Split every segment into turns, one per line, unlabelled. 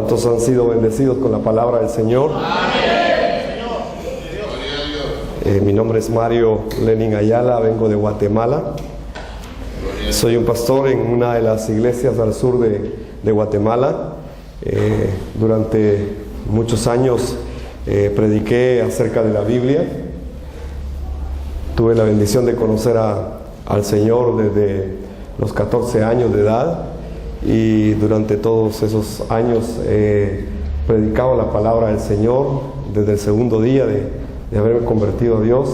¿Cuántos han sido bendecidos con la palabra del Señor? Mi nombre es Mario Lenin Ayala, vengo de Guatemala. Soy un pastor en una de las iglesias al sur de Guatemala. Durante muchos años prediqué acerca de la Biblia. Tuve la bendición de conocer al Señor desde los 14 años de edad, y durante todos esos años predicaba la palabra del Señor. Desde el segundo día de haberme convertido a Dios,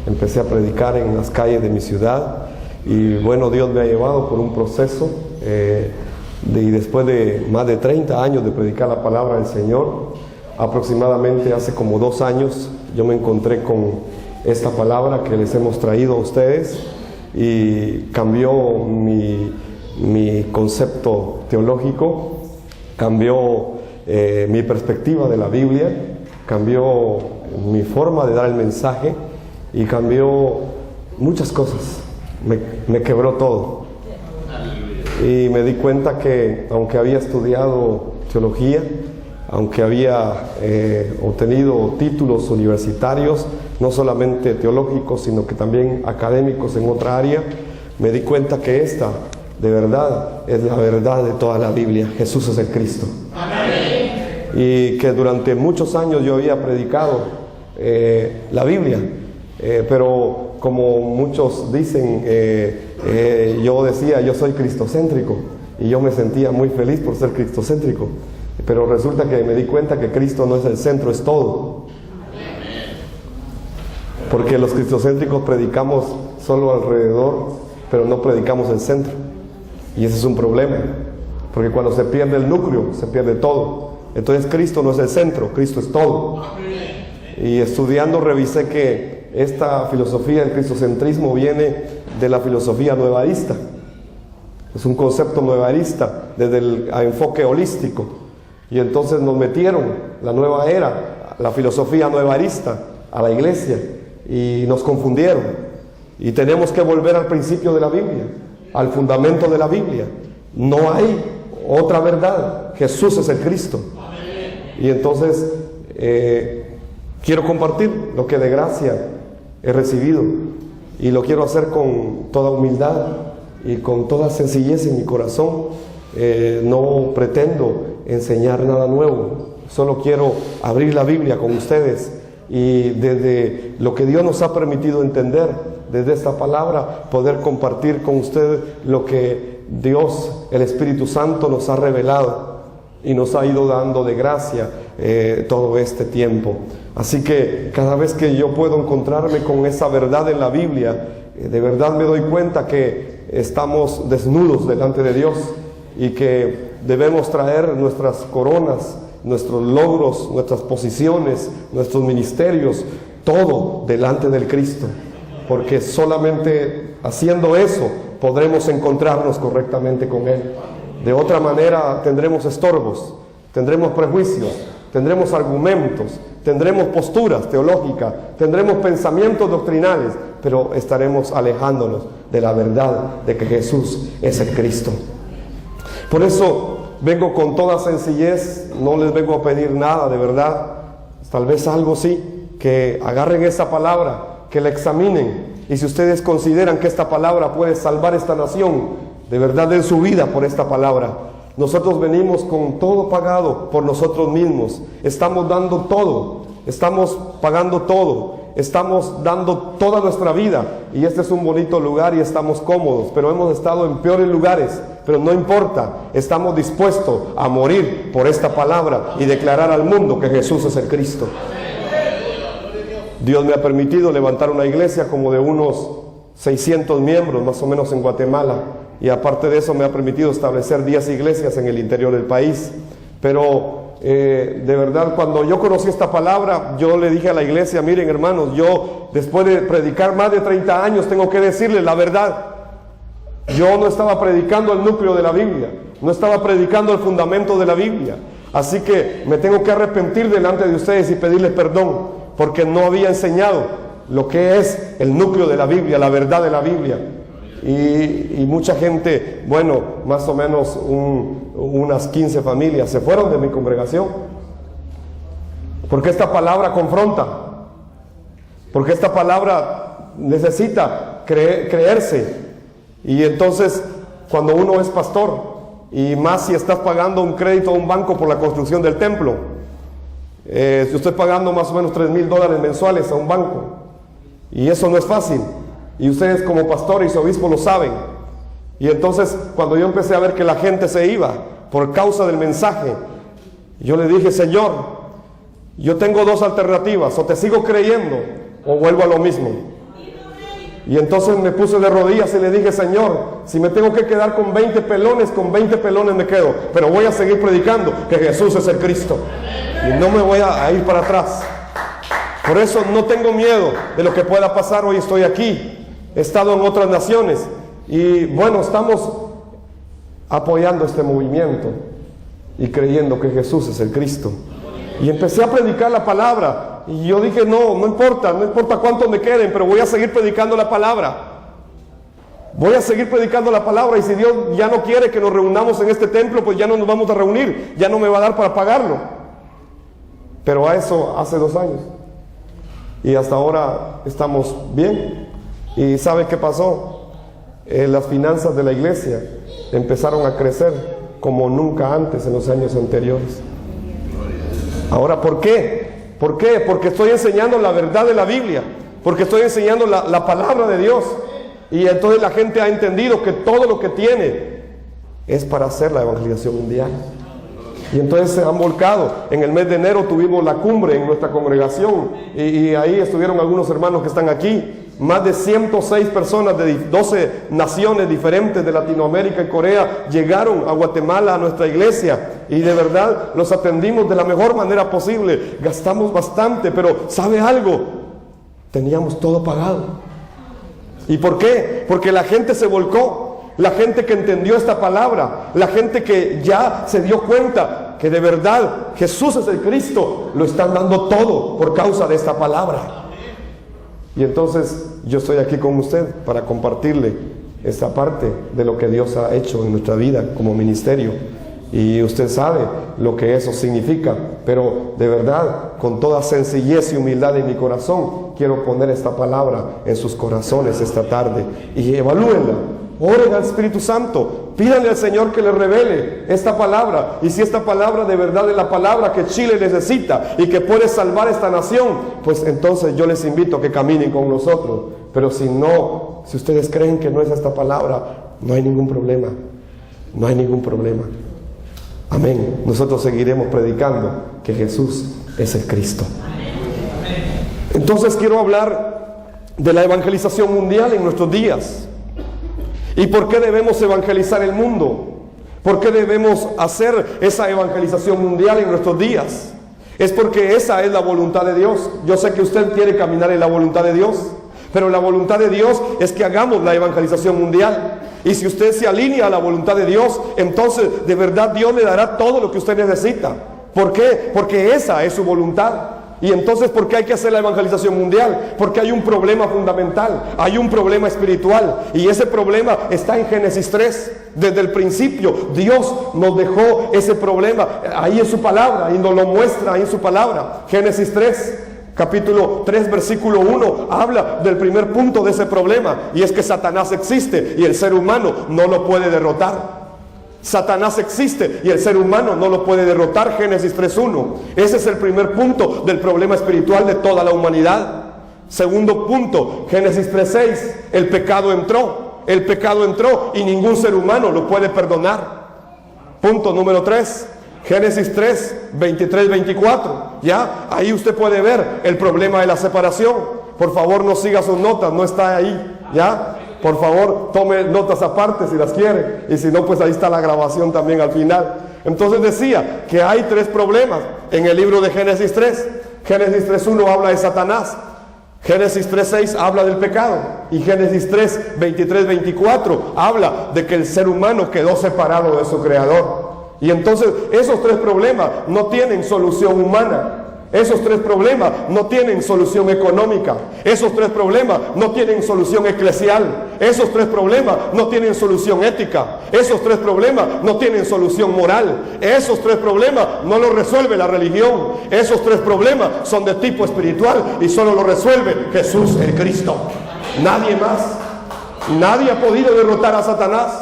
empecé a predicar en las calles de mi ciudad, y bueno, Dios me ha llevado por un proceso y después de más de 30 años de predicar la palabra del Señor, aproximadamente hace como 2 años yo me encontré con esta palabra que les hemos traído a ustedes, y cambió mi concepto teológico, cambió mi perspectiva de la Biblia, cambió mi forma de dar el mensaje y cambió muchas cosas. Me quebró todo. Y me di cuenta que aunque había estudiado teología, aunque había obtenido títulos universitarios, no solamente teológicos, sino que también académicos en otra área, me di cuenta que esta, de verdad, es la verdad de toda la Biblia. Jesús es el Cristo. Amén. Y que durante muchos años yo había predicado la Biblia, pero como muchos dicen, yo decía, yo soy cristocéntrico, y yo me sentía muy feliz por ser cristocéntrico, pero resulta que me di cuenta que Cristo no es el centro, es todo. Porque los cristocéntricos predicamos solo alrededor, pero no predicamos el centro, y ese es un problema, porque cuando se pierde el núcleo, se pierde todo. Entonces Cristo no es el centro, Cristo es todo. Y estudiando revisé que esta filosofía del cristocentrismo viene de la filosofía nuevarista. Es un concepto nuevarista desde el enfoque holístico, y entonces nos metieron la nueva era, la filosofía nuevarista, a la iglesia, y nos confundieron. Y tenemos que volver al principio de la Biblia, al fundamento de la Biblia. No hay otra verdad. Jesús es el Cristo. Y entonces quiero compartir lo que de gracia he recibido, y lo quiero hacer con toda humildad y con toda sencillez en mi corazón. No pretendo enseñar nada nuevo, solo quiero abrir la Biblia con ustedes, y desde lo que Dios nos ha permitido entender, desde esta palabra, poder compartir con ustedes lo que Dios, el Espíritu Santo, nos ha revelado y nos ha ido dando de gracia todo este tiempo. Así que cada vez que yo puedo encontrarme con esa verdad en la Biblia, de verdad me doy cuenta que estamos desnudos delante de Dios, y que debemos traer nuestras coronas, nuestros logros, nuestras posiciones, nuestros ministerios, todo delante del Cristo, porque solamente haciendo eso podremos encontrarnos correctamente con Él. De otra manera tendremos estorbos, tendremos prejuicios, tendremos argumentos, tendremos posturas teológicas, tendremos pensamientos doctrinales, pero estaremos alejándonos de la verdad de que Jesús es el Cristo. Por eso vengo con toda sencillez, no les vengo a pedir nada, de verdad. Tal vez algo sí, que agarren esa palabra, que la examinen, y si ustedes consideran que esta palabra puede salvar esta nación, de verdad den su vida por esta palabra. Nosotros venimos con todo pagado por nosotros mismos, estamos dando todo, estamos pagando todo, estamos dando toda nuestra vida, y este es un bonito lugar y estamos cómodos, pero hemos estado en peores lugares, pero no importa, estamos dispuestos a morir por esta palabra y declarar al mundo que Jesús es el Cristo. Dios me ha permitido levantar una iglesia como de unos 600 miembros más o menos en Guatemala, y aparte de eso me ha permitido establecer 10 iglesias en el interior del país. Pero de verdad, cuando yo conocí esta palabra, yo le dije a la iglesia: miren hermanos, yo después de predicar más de 30 años tengo que decirles la verdad. Yo no estaba predicando el núcleo de la Biblia, no estaba predicando el fundamento de la Biblia, así que me tengo que arrepentir delante de ustedes y pedirles perdón, porque no había enseñado lo que es el núcleo de la Biblia, la verdad de la Biblia. y mucha gente, bueno, más o menos unas 15 familias se fueron de mi congregación. Porque esta palabra confronta, porque esta palabra necesita creerse. Y entonces, cuando uno es pastor, y más si estás pagando un crédito a un banco por la construcción del templo, yo estoy pagando más o menos $3,000 mensuales a un banco, y eso no es fácil, y ustedes como pastores y obispos lo saben. Y entonces, cuando yo empecé a ver que la gente se iba por causa del mensaje, yo le dije: Señor, yo tengo dos alternativas: o te sigo creyendo o vuelvo a lo mismo. Y entonces me puse de rodillas y le dije: Señor, si me tengo que quedar con 20 pelones, con 20 pelones me quedo, pero voy a seguir predicando que Jesús es el Cristo, y no me voy a ir para atrás. Por eso no tengo miedo de lo que pueda pasar. Hoy estoy aquí, he estado en otras naciones, y bueno, estamos apoyando este movimiento y creyendo que Jesús es el Cristo. Y empecé a predicar la palabra. Y yo dije: no importa cuánto me queden, pero voy a seguir predicando la palabra. Voy a seguir predicando la palabra. Y si Dios ya no quiere que nos reunamos en este templo, pues ya no nos vamos a reunir. Ya no me va a dar para pagarlo. Pero a eso hace 2 años. Y hasta ahora estamos bien. ¿Y sabe qué pasó? Las finanzas de la iglesia empezaron a crecer como nunca antes en los años anteriores. Ahora, ¿por qué? ¿Por qué? Porque estoy enseñando la verdad de la Biblia, porque estoy enseñando la palabra de Dios, y entonces la gente ha entendido que todo lo que tiene es para hacer la evangelización mundial. Y entonces se han volcado. En el mes de enero tuvimos la cumbre en nuestra congregación, y ahí estuvieron algunos hermanos que están aquí. Más de 106 personas de 12 naciones diferentes de Latinoamérica y Corea llegaron a Guatemala, a nuestra iglesia, y de verdad los atendimos de la mejor manera posible. Gastamos bastante, pero ¿sabe algo? Teníamos todo pagado. ¿Y por qué? Porque la gente se volcó, la gente que entendió esta palabra, la gente que ya se dio cuenta que de verdad Jesús es el Cristo, lo están dando todo por causa de esta palabra. Y entonces yo estoy aquí con usted para compartirle esta parte de lo que Dios ha hecho en nuestra vida como ministerio. Y usted sabe lo que eso significa, pero de verdad, con toda sencillez y humildad en mi corazón, quiero poner esta palabra en sus corazones esta tarde. Y evalúenla, oren al Espíritu Santo, pídanle al Señor que le revele esta palabra. Y si esta palabra de verdad es la palabra que Chile necesita y que puede salvar esta nación, pues entonces yo les invito a que caminen con nosotros. Pero si no, si ustedes creen que no es esta palabra, no hay ningún problema, no hay ningún problema. Amén. Nosotros seguiremos predicando que Jesús es el Cristo. Entonces quiero hablar de la evangelización mundial en nuestros días. ¿Y por qué debemos evangelizar el mundo? ¿Por qué debemos hacer esa evangelización mundial en nuestros días? Es porque esa es la voluntad de Dios. Yo sé que usted quiere caminar en la voluntad de Dios, pero la voluntad de Dios es que hagamos la evangelización mundial. Y si usted se alinea a la voluntad de Dios, entonces de verdad Dios le dará todo lo que usted necesita. ¿Por qué? Porque esa es su voluntad. Y entonces, ¿por qué hay que hacer la evangelización mundial? Porque hay un problema fundamental, hay un problema espiritual, y ese problema está en Génesis 3. Desde el principio Dios nos dejó ese problema ahí en su palabra, y nos lo muestra ahí en su palabra. Génesis 3, capítulo 3, versículo 1, habla del primer punto de ese problema, y es que Satanás existe y el ser humano no lo puede derrotar. Satanás existe y el ser humano no lo puede derrotar. Génesis 3:1. Ese es el primer punto del problema espiritual de toda la humanidad. Segundo punto, Génesis 3:6. El pecado entró. El pecado entró y ningún ser humano lo puede perdonar. Punto número 3. Génesis 3, 23, 24. Ya, ahí usted puede ver el problema de la separación. Por favor, no siga sus notas, no está ahí. Ya. Por favor, tome notas aparte si las quiere, y si no, pues ahí está la grabación también al final. Entonces decía que hay 3 problemas en el libro de Génesis 3. Génesis 3:1 habla de Satanás, Génesis 3:6 habla del pecado, y Génesis 3, 23, 24 habla de que el ser humano quedó separado de su creador. Y entonces esos 3 problemas no tienen solución humana. Esos 3 problemas no tienen solución económica. Esos 3 problemas no tienen solución eclesial. Esos 3 problemas no tienen solución ética. Esos 3 problemas no tienen solución moral. Esos 3 problemas no los resuelve la religión. Esos 3 problemas son de tipo espiritual y solo lo resuelve Jesús el Cristo. Nadie más. Nadie ha podido derrotar a Satanás.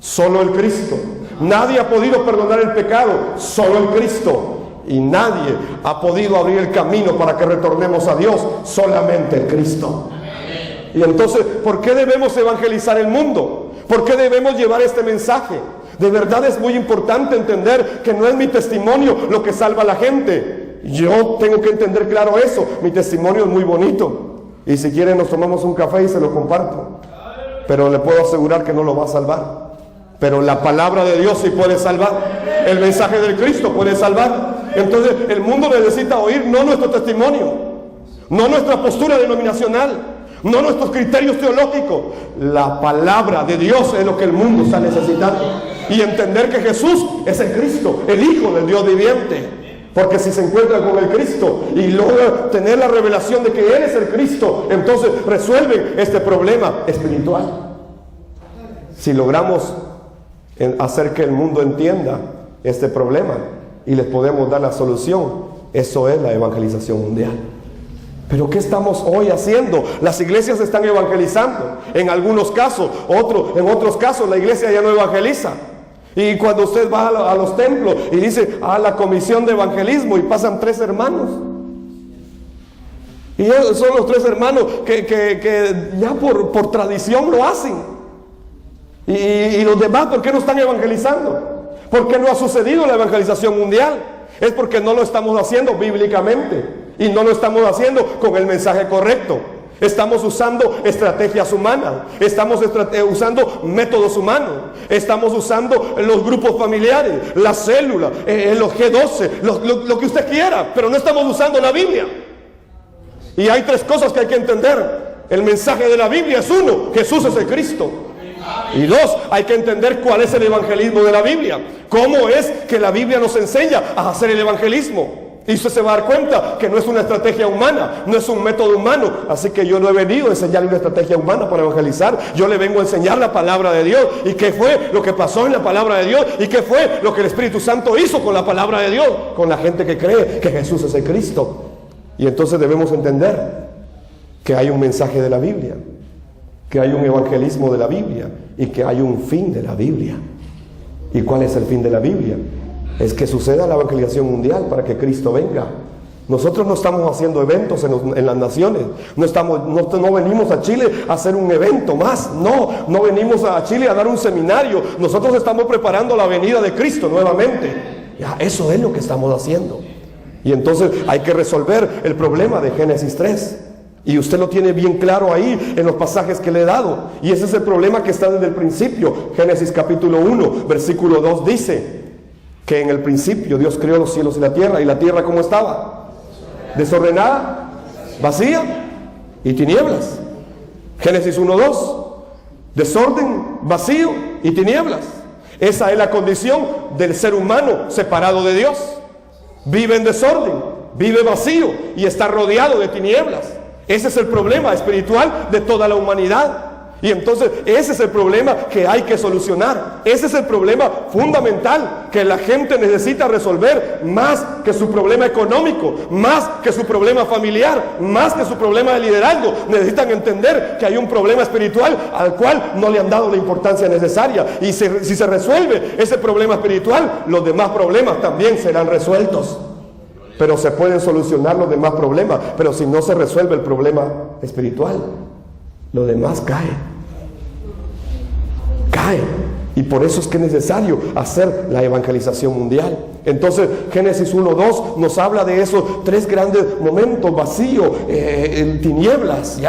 Solo el Cristo. Nadie ha podido perdonar el pecado. Solo el Cristo. Y nadie ha podido abrir el camino para que retornemos a Dios, solamente el Cristo. Y entonces, ¿por qué debemos evangelizar el mundo? ¿Por qué debemos llevar este mensaje? De verdad es muy importante entender que no es mi testimonio lo que salva a la gente. Yo tengo que entender claro eso. Mi testimonio es muy bonito. Y si quieren nos tomamos un café y se lo comparto. Pero le puedo asegurar que no lo va a salvar. Pero la palabra de Dios sí puede salvar. El mensaje del Cristo puede salvar. Entonces el mundo necesita oír no nuestro testimonio, no nuestra postura denominacional, no nuestros criterios teológicos. La palabra de Dios es lo que el mundo está necesitando. Y entender que Jesús es el Cristo, el Hijo del Dios viviente. Porque si se encuentran con el Cristo y logran tener la revelación de que Él es el Cristo, entonces resuelven este problema espiritual. Si logramos hacer que el mundo entienda este problema y les podemos dar la solución, eso es la evangelización mundial. Pero ¿qué estamos hoy haciendo? Las iglesias están evangelizando en algunos casos, en otros casos la iglesia ya no evangeliza. Y cuando usted va a los templos y dice la comisión de evangelismo y pasan 3 hermanos, y son los 3 hermanos que ya por tradición lo hacen. Y los demás, ¿por qué no están evangelizando? ¿Por qué no ha sucedido la evangelización mundial? Es porque no lo estamos haciendo bíblicamente y no lo estamos haciendo con el mensaje correcto. Estamos usando estrategias humanas, estamos usando métodos humanos, estamos usando los grupos familiares, las células, los G12, lo que usted quiera, pero no estamos usando la Biblia. Y hay 3 cosas que hay que entender. El mensaje de la Biblia es 1, Jesús es el Cristo. Y 2, hay que entender cuál es el evangelismo de la Biblia. Cómo es que la Biblia nos enseña a hacer el evangelismo. Y usted se va a dar cuenta que no es una estrategia humana, no es un método humano. Así que yo no he venido a enseñarle una estrategia humana para evangelizar. Yo le vengo a enseñar la palabra de Dios. ¿Y qué fue lo que pasó en la palabra de Dios? ¿Y qué fue lo que el Espíritu Santo hizo con la palabra de Dios? Con la gente que cree que Jesús es el Cristo. Y entonces debemos entender que hay un mensaje de la Biblia, que hay un evangelismo de la Biblia y que hay un fin de la Biblia. ¿Y cuál es el fin de la Biblia? Es que suceda la evangelización mundial para que Cristo venga. Nosotros no estamos haciendo eventos en las naciones. No venimos a Chile a hacer un evento más. No venimos a Chile a dar un seminario. Nosotros estamos preparando la venida de Cristo nuevamente. Ya, eso es lo que estamos haciendo. Y entonces hay que resolver el problema de Génesis 3. Y usted lo tiene bien claro ahí en los pasajes que le he dado. Y ese es el problema que está desde el principio. Génesis capítulo 1, versículo 2 dice que en el principio Dios creó los cielos y la tierra. ¿Y la tierra cómo estaba? Desordenada, vacía y tinieblas. Génesis 1:2, desorden, vacío y tinieblas. Esa es la condición del ser humano separado de Dios. Vive en desorden, vive vacío y está rodeado de tinieblas. Ese es el problema espiritual de toda la humanidad. Y entonces ese es el problema que hay que solucionar. Ese es el problema fundamental que la gente necesita resolver, más que su problema económico, más que su problema familiar, más que su problema de liderazgo. Necesitan entender que hay un problema espiritual al cual no le han dado la importancia necesaria. Y si se resuelve ese problema espiritual, los demás problemas también serán resueltos. Pero se pueden solucionar los demás problemas. Pero si no se resuelve el problema espiritual, lo demás cae. Y por eso es que es necesario hacer la evangelización mundial. Entonces Génesis 1:2 nos habla de esos 3 grandes momentos: vacío, tinieblas,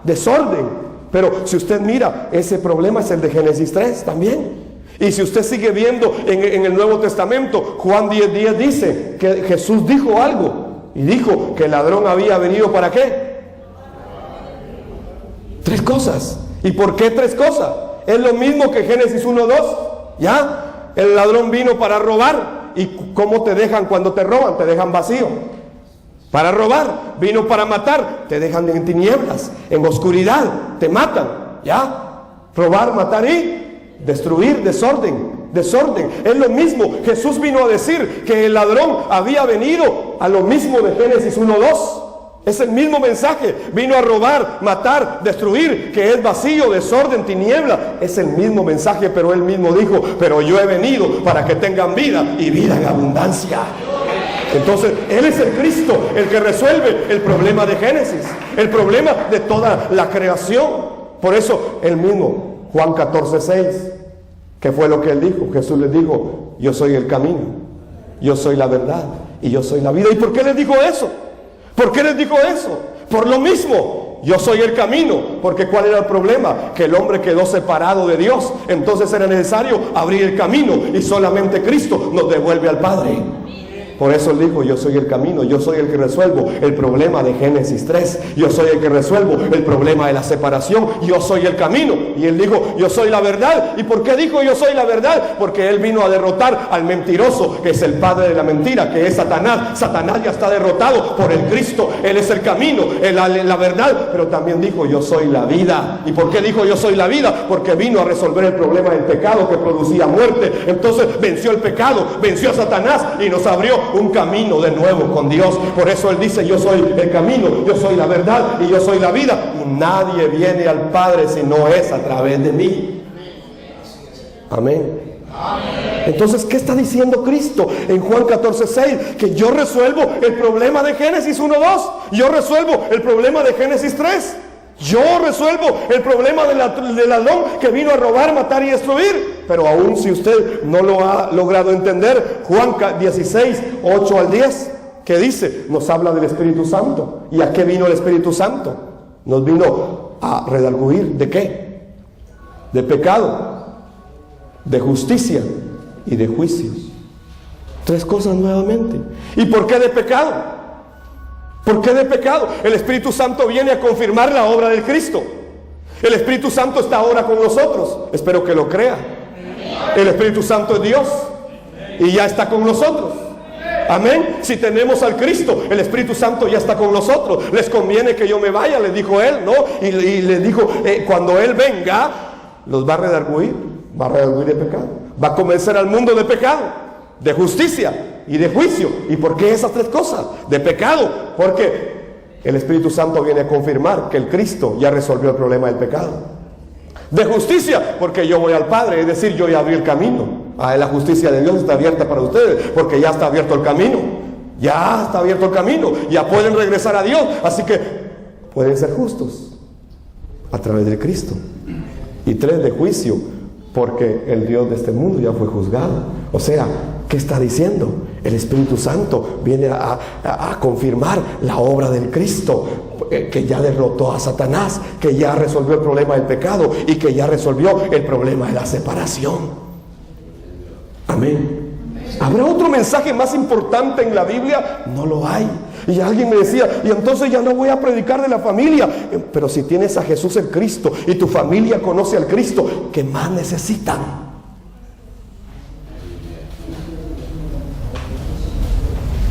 desorden. Pero si usted mira, ese problema es el de Génesis 3 también. Y si usted sigue viendo en el Nuevo Testamento, Juan 10:10 dice que Jesús dijo algo. Y dijo que el ladrón había venido ¿para qué? 3 cosas. ¿Y por qué 3 cosas? Es lo mismo que Génesis 1:2. El ladrón vino para robar. ¿Y cómo te dejan cuando te roban? Te dejan vacío. para robar, vino para matar. Te dejan en tinieblas, en oscuridad, te matan, ¿ya? Robar, matar y destruir, desorden. Es lo mismo. Jesús vino a decir que el ladrón había venido a lo mismo de Génesis 1:2. Es el mismo mensaje. Vino a robar, matar, destruir, que es vacío, desorden, tiniebla. Es el mismo mensaje, pero él mismo dijo: pero yo he venido para que tengan vida y vida en abundancia. Entonces, Él es el Cristo, el que resuelve el problema de Génesis, el problema de toda la creación. Por eso, Él mismo, Juan 14:6, ¿qué fue lo que Él dijo? Jesús les dijo: yo soy el camino, yo soy la verdad y yo soy la vida. ¿Y por qué les dijo eso? ¿Por qué les dijo eso? Por lo mismo, yo soy el camino. Porque ¿cuál era el problema? Que el hombre quedó separado de Dios. Entonces era necesario abrir el camino, y solamente Cristo nos devuelve al Padre. Por eso Él dijo: yo soy el camino, yo soy el que resuelvo el problema de Génesis 3. Yo soy el que resuelvo el problema de la separación. Yo soy el camino. Y Él dijo: yo soy la verdad. ¿Y por qué dijo yo soy la verdad? Porque Él vino a derrotar al mentiroso, que es el padre de la mentira, que es Satanás. Satanás ya está derrotado por el Cristo. Él es el camino, la verdad. Pero también dijo: yo soy la vida. ¿Y por qué dijo yo soy la vida? Porque vino a resolver el problema del pecado que producía muerte. Entonces venció el pecado, venció a Satanás y nos abrió un camino de nuevo con Dios. Por eso Él dice: yo soy el camino, yo soy la verdad y yo soy la vida, y nadie viene al Padre si no es a través de mí. Amén. Entonces, ¿qué está diciendo Cristo en Juan 14:6? Que yo resuelvo el problema de Génesis 1:2. Yo resuelvo el problema de Génesis 3. Yo resuelvo el problema del ladrón que vino a robar, matar y destruir. Pero aún si usted no lo ha logrado entender, Juan 16:8-10, ¿qué dice? Nos habla del Espíritu Santo. ¿Y a qué vino el Espíritu Santo? Nos vino a redarguir. ¿De qué? De pecado, de justicia y de juicios. Tres cosas nuevamente. ¿Y por qué de pecado? ¿Por qué de pecado? El Espíritu Santo viene a confirmar la obra del Cristo. El Espíritu Santo está ahora con nosotros. Espero que lo crea. El Espíritu Santo es Dios y ya está con nosotros. Amén. Si tenemos al Cristo, el Espíritu Santo ya está con nosotros. Les conviene que yo me vaya, les dijo Él, ¿no? Y les dijo: cuando Él venga, los va a redarguir de pecado. Va a convencer al mundo de pecado, de justicia y de juicio. ¿Y por qué esas tres cosas? De pecado, porque el Espíritu Santo viene a confirmar que el Cristo ya resolvió el problema del pecado. De justicia, porque yo voy al Padre, es decir, yo ya abrí el camino. La justicia de Dios está abierta para ustedes, porque ya está abierto el camino. Ya está abierto el camino, ya pueden regresar a Dios. Así que pueden ser justos a través de Cristo. Y tres, de juicio, porque el Dios de este mundo ya fue juzgado. O sea, ¿qué está diciendo? El Espíritu Santo viene a confirmar la obra del Cristo, que ya derrotó a Satanás, que ya resolvió el problema del pecado y que ya resolvió el problema de la separación. Amén. ¿Habrá otro mensaje más importante en la Biblia? No lo hay. Y alguien me decía: y entonces ya no voy a predicar de la familia. Pero si tienes a Jesús el Cristo y tu familia conoce al Cristo, ¿qué más necesitan?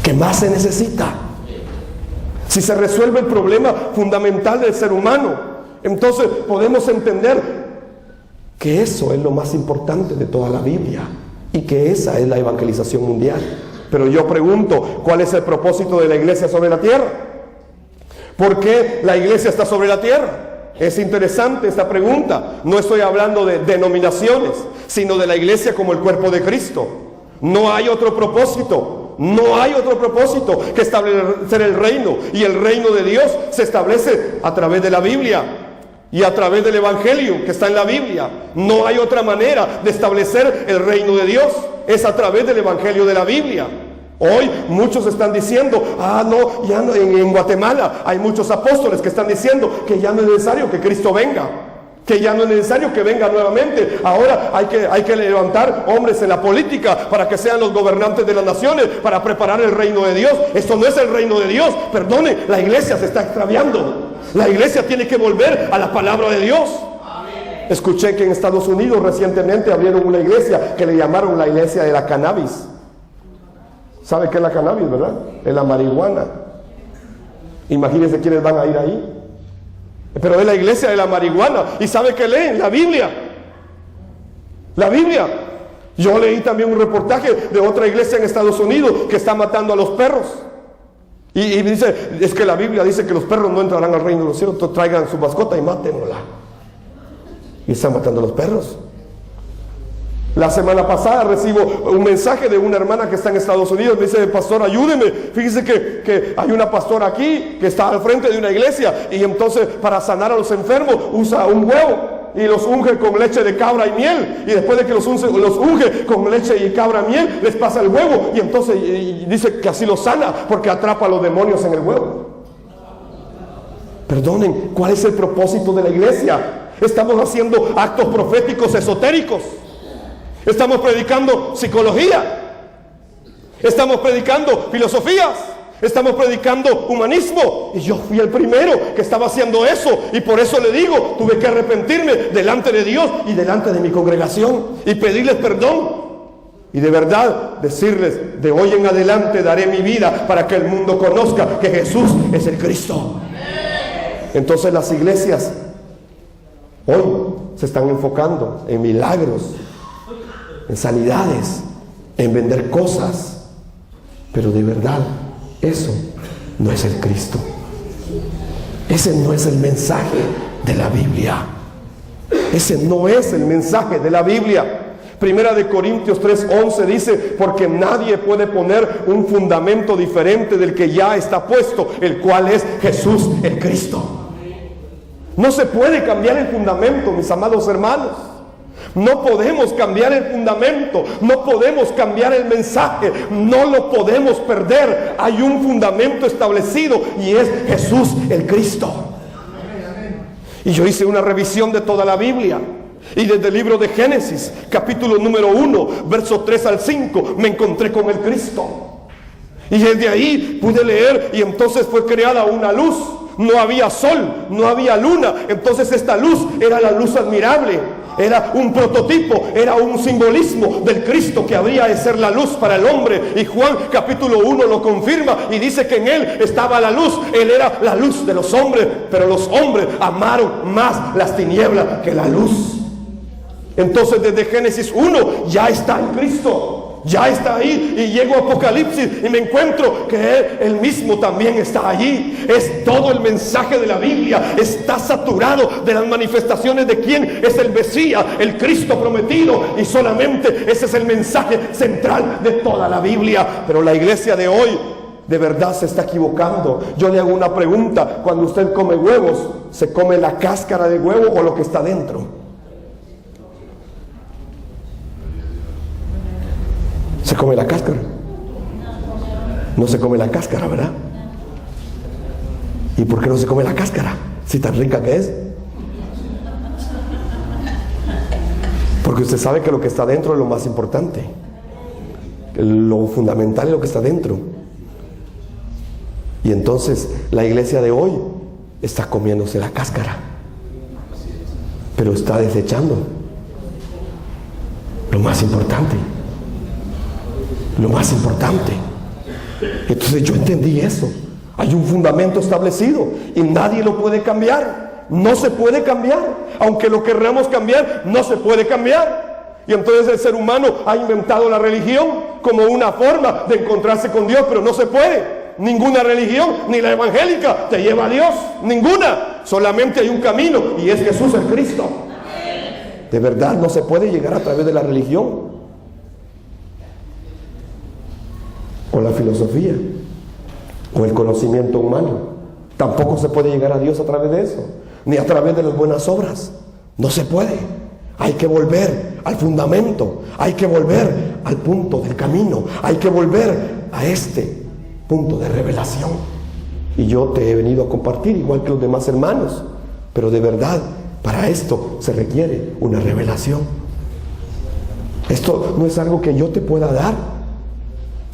¿Qué más se necesita? Si se resuelve el problema fundamental del ser humano, entonces podemos entender que eso es lo más importante de toda la Biblia, y que esa es la evangelización mundial. Pero yo pregunto: ¿cuál es el propósito de la iglesia sobre la tierra? ¿Por qué la iglesia está sobre la tierra? Es interesante esta pregunta. No estoy hablando de denominaciones, sino de la iglesia como el cuerpo de Cristo. No hay otro propósito. No hay otro propósito que establecer el reino. Y el reino de Dios se establece a través de la Biblia y a través del Evangelio que está en la Biblia. No hay otra manera de establecer el reino de Dios. Es a través del Evangelio de la Biblia. Hoy muchos están diciendo: no, ya no, en Guatemala hay muchos apóstoles que están diciendo que ya no es necesario que Cristo venga, que ya no es necesario que venga nuevamente. Ahora hay que levantar hombres en la política para que sean los gobernantes de las naciones, para preparar el reino de Dios. Esto no es el reino de Dios. Perdone, la iglesia se está extraviando. La iglesia tiene que volver a la palabra de Dios. Escuché que en Estados Unidos recientemente abrieron una iglesia que le llamaron la iglesia de la cannabis. ¿Sabe qué es la cannabis, verdad? Es la marihuana. Imagínense quiénes van a ir ahí. Pero es la iglesia de la marihuana. ¿Y sabe qué leen? La Biblia. La Biblia. Yo leí también un reportaje de otra iglesia en Estados Unidos que está matando a los perros. Y dice, es que la Biblia dice que los perros no entrarán al reino de los cielos. Entonces traigan su mascota y mátenla. Y están matando a los perros. La semana pasada recibo un mensaje de una hermana que está en Estados Unidos. Me dice, pastor, ayúdeme. Fíjese que hay una pastora aquí que está al frente de una iglesia. Y entonces para sanar a los enfermos usa un huevo y los unge con leche de cabra y miel. Y después de que los unge con leche y cabra y miel, les pasa el huevo. Y entonces dice que así los sana porque atrapa a los demonios en el huevo. Perdonen, ¿cuál es el propósito de la iglesia? Estamos haciendo actos proféticos esotéricos. Estamos predicando psicología. Estamos predicando filosofías. Estamos predicando humanismo. Y yo fui el primero que estaba haciendo eso. Y por eso le digo, tuve que arrepentirme delante de Dios y delante de mi congregación y pedirles perdón. Y de verdad decirles, de hoy en adelante daré mi vida para que el mundo conozca que Jesús es el Cristo. Entonces las iglesias hoy se están enfocando en milagros, en sanidades, en vender cosas. Pero de verdad, eso no es el Cristo. Ese no es el mensaje de la Biblia. Ese no es el mensaje de la Biblia. Primera de Corintios 3:11 dice, porque nadie puede poner un fundamento diferente del que ya está puesto, el cual es Jesús el Cristo. No se puede cambiar el fundamento, mis amados hermanos. No podemos cambiar el fundamento, no podemos cambiar el mensaje, no lo podemos perder. Hay un fundamento establecido y es Jesús el Cristo. Y yo hice una revisión de toda la Biblia. Y desde el libro de Génesis, capítulo número 1, versos 3 al 5, me encontré con el Cristo. Y desde ahí pude leer, y entonces fue creada una luz. No había sol, no había luna. Entonces esta luz era la luz admirable. Era un prototipo, era un simbolismo del Cristo que habría de ser la luz para el hombre. Y Juan capítulo 1 lo confirma y dice que en él estaba la luz. Él era la luz de los hombres, pero los hombres amaron más las tinieblas que la luz. Entonces desde Génesis 1 ya está en Cristo. Ya está ahí, y llego a Apocalipsis y me encuentro que Él mismo también está allí. Es todo el mensaje de la Biblia. Está saturado de las manifestaciones de quién es el Mesías, el Cristo prometido. Y solamente ese es el mensaje central de toda la Biblia. Pero la iglesia de hoy de verdad se está equivocando. Yo le hago una pregunta. Cuando usted come huevos, ¿se come la cáscara de huevo o lo que está dentro? ¿Se come la cáscara? No se come la cáscara, ¿verdad? ¿Y por qué no se come la cáscara? Si tan rica que es. Porque usted sabe que lo que está dentro es lo más importante. Lo fundamental es lo que está dentro. Y entonces la iglesia de hoy está comiéndose la cáscara, pero está desechando lo más importante. Lo más importante. Entonces yo entendí eso. Hay un fundamento establecido y nadie lo puede cambiar. No se puede cambiar. Aunque lo querramos cambiar, no se puede cambiar. Y entonces el ser humano ha inventado la religión como una forma de encontrarse con Dios, pero no se puede. Ninguna religión, ni la evangélica, te lleva a Dios. Ninguna. Solamente hay un camino y es Jesús el Cristo. De verdad no se puede llegar a través de la religión o la filosofía o el conocimiento humano. Tampoco se puede llegar a Dios a través de eso, ni a través de las buenas obras. No se puede. Hay que volver al fundamento, hay que volver al punto del camino, hay que volver a este punto de revelación. Y yo te he venido a compartir igual que los demás hermanos, pero de verdad para esto se requiere una revelación. Esto no es algo que yo te pueda dar.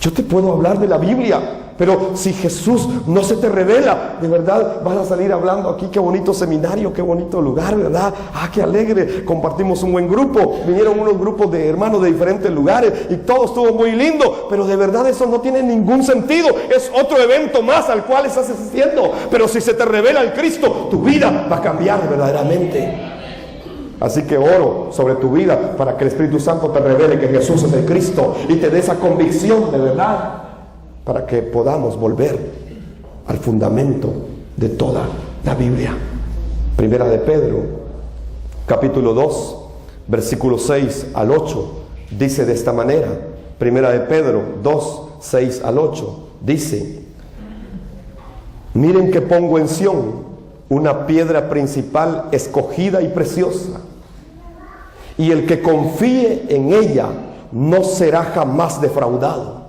Yo te puedo hablar de la Biblia, Pero si Jesús no se te revela, de verdad vas a salir hablando aquí, qué bonito seminario, qué bonito lugar, ¿verdad? Ah, qué alegre, compartimos un buen grupo, vinieron unos grupos de hermanos de diferentes lugares y todo estuvo muy lindo, pero de verdad eso no tiene ningún sentido, es otro evento más al cual estás asistiendo. Pero si se te revela el Cristo, tu vida va a cambiar verdaderamente. Así que oro sobre tu vida para que el Espíritu Santo te revele que Jesús es el Cristo y te dé esa convicción de verdad, para que podamos volver al fundamento de toda la Biblia. Primera de Pedro, capítulo 2, versículos 6 al 8, dice de esta manera. Primera de Pedro 2, 6 al 8, dice: miren que pongo en Sión una piedra principal escogida y preciosa, y el que confíe en ella no será jamás defraudado.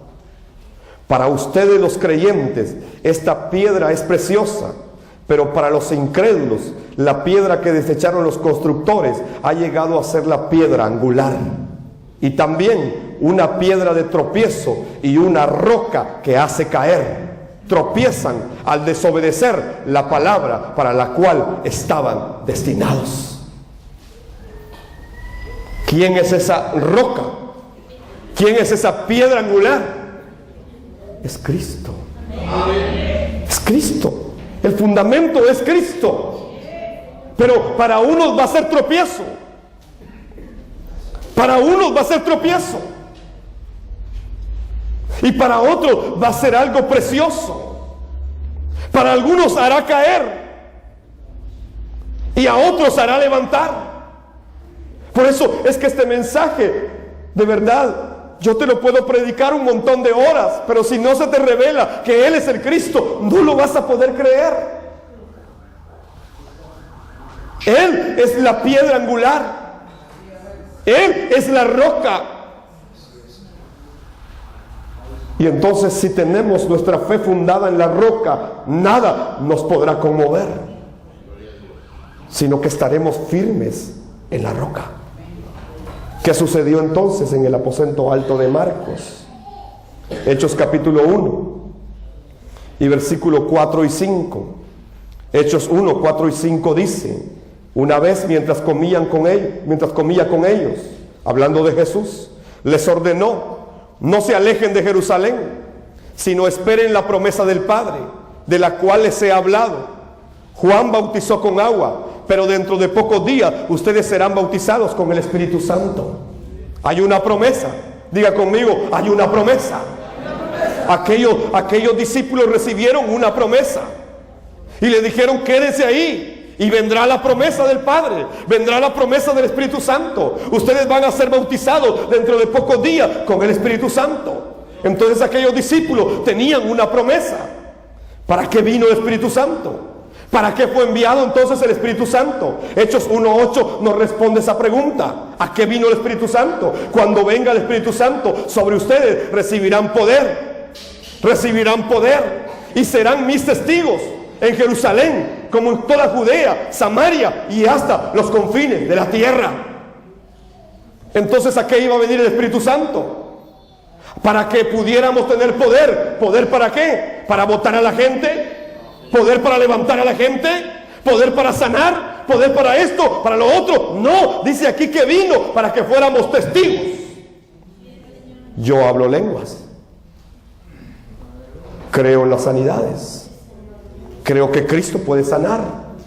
Para ustedes los creyentes esta piedra es preciosa, pero para los incrédulos la piedra que desecharon los constructores ha llegado a ser la piedra angular, y también una piedra de tropiezo y una roca que hace caer. Tropiezan al desobedecer la palabra para la cual estaban destinados. ¿Quién es esa roca? ¿Quién es esa piedra angular? Es Cristo. Es Cristo. El fundamento es Cristo. Pero para unos va a ser tropiezo. Para unos va a ser tropiezo. Y para otros va a ser algo precioso. Para algunos hará caer y a otros hará levantar. Por eso es que este mensaje, de verdad, yo te lo puedo predicar un montón de horas, pero si no se te revela que Él es el Cristo, no lo vas a poder creer. Él es la piedra angular. Él es la roca. Y entonces, si tenemos nuestra fe fundada en la roca, nada nos podrá conmover, sino que estaremos firmes en la roca. ¿Qué sucedió entonces en el aposento alto de Marcos? Hechos capítulo 1 y versículo 4 y 5. Hechos 1, 4 y 5 dice: una vez mientras comía con ellos, hablando de Jesús, les ordenó: no se alejen de Jerusalén, sino esperen la promesa del Padre, de la cual les he hablado. Juan bautizó con agua, pero dentro de pocos días ustedes serán bautizados con el Espíritu Santo. Hay una promesa. Diga conmigo: hay una promesa. Aquellos discípulos recibieron una promesa y le dijeron: quédense ahí y vendrá la promesa del Padre, vendrá la promesa del Espíritu Santo. Ustedes van a ser bautizados dentro de pocos días con el Espíritu Santo. Entonces aquellos discípulos tenían una promesa. ¿Para qué vino el Espíritu Santo? ¿Para qué fue enviado entonces el Espíritu Santo? Hechos 1:8 nos responde esa pregunta. ¿A qué vino el Espíritu Santo? Cuando venga el Espíritu Santo sobre ustedes, recibirán poder. Recibirán poder y serán mis testigos en Jerusalén, como en toda Judea, Samaria y hasta los confines de la tierra. Entonces, ¿a qué iba a venir el Espíritu Santo? Para que pudiéramos tener poder. ¿Poder para qué? ¿Para votar a la gente? ¿Poder para levantar a la gente? ¿Poder para sanar? ¿Poder para esto? ¿Para lo otro? No, dice aquí que vino para que fuéramos testigos. Yo hablo lenguas. Creo en las sanidades. Creo que Cristo puede sanar.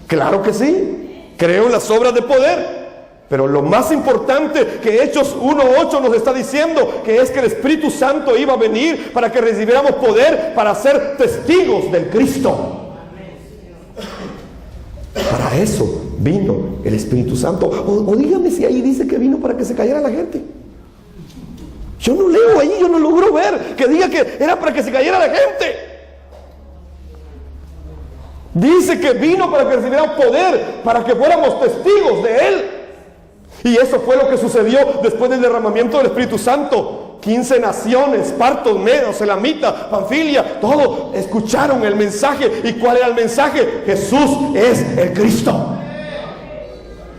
Claro que sí. Creo en las obras de poder. Pero lo más importante que Hechos 1:8 nos está diciendo, que es que el Espíritu Santo iba a venir para que recibiéramos poder para ser testigos del Cristo. Para eso vino el Espíritu Santo. O dígame si ahí dice que vino para que se cayera la gente. Yo no leo ahí, yo no logro ver que diga que era para que se cayera la gente. Dice que vino para que recibiéramos poder, para que fuéramos testigos de Él. Y eso fue lo que sucedió después del derramamiento del Espíritu Santo. 15 naciones, partos, medos, elamitas, Panfilia, todos escucharon el mensaje. ¿Y cuál era el mensaje? Jesús es el Cristo.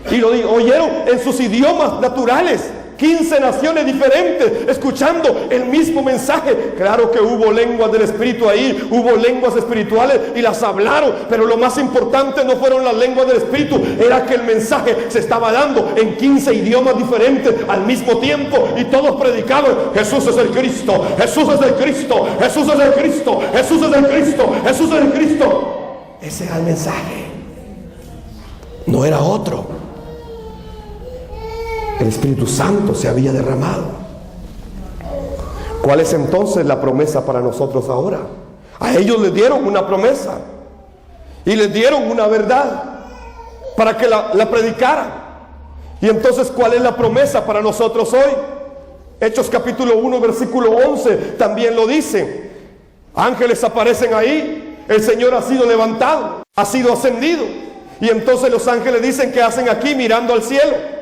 Y lo oyeron en sus idiomas naturales, 15 naciones diferentes escuchando el mismo mensaje. Claro que hubo lenguas del Espíritu ahí, hubo lenguas espirituales y las hablaron, pero lo más importante no fueron las lenguas del Espíritu, era que el mensaje se estaba dando en 15 idiomas diferentes al mismo tiempo, y todos predicaban: Jesús es el Cristo, Jesús es el Cristo, Jesús es el Cristo, Jesús es el Cristo, Jesús es el Cristo. Ese era el mensaje, no era otro. El Espíritu Santo se había derramado. ¿Cuál es entonces la promesa para nosotros ahora? A ellos les dieron una promesa y les dieron una verdad para que la predicaran. Y entonces, ¿cuál es la promesa para nosotros hoy? Hechos capítulo 1 versículo 11 también lo dice. Ángeles aparecen ahí, el Señor ha sido levantado, ha sido ascendido. Y entonces los ángeles dicen: ¿qué hacen aquí mirando al cielo?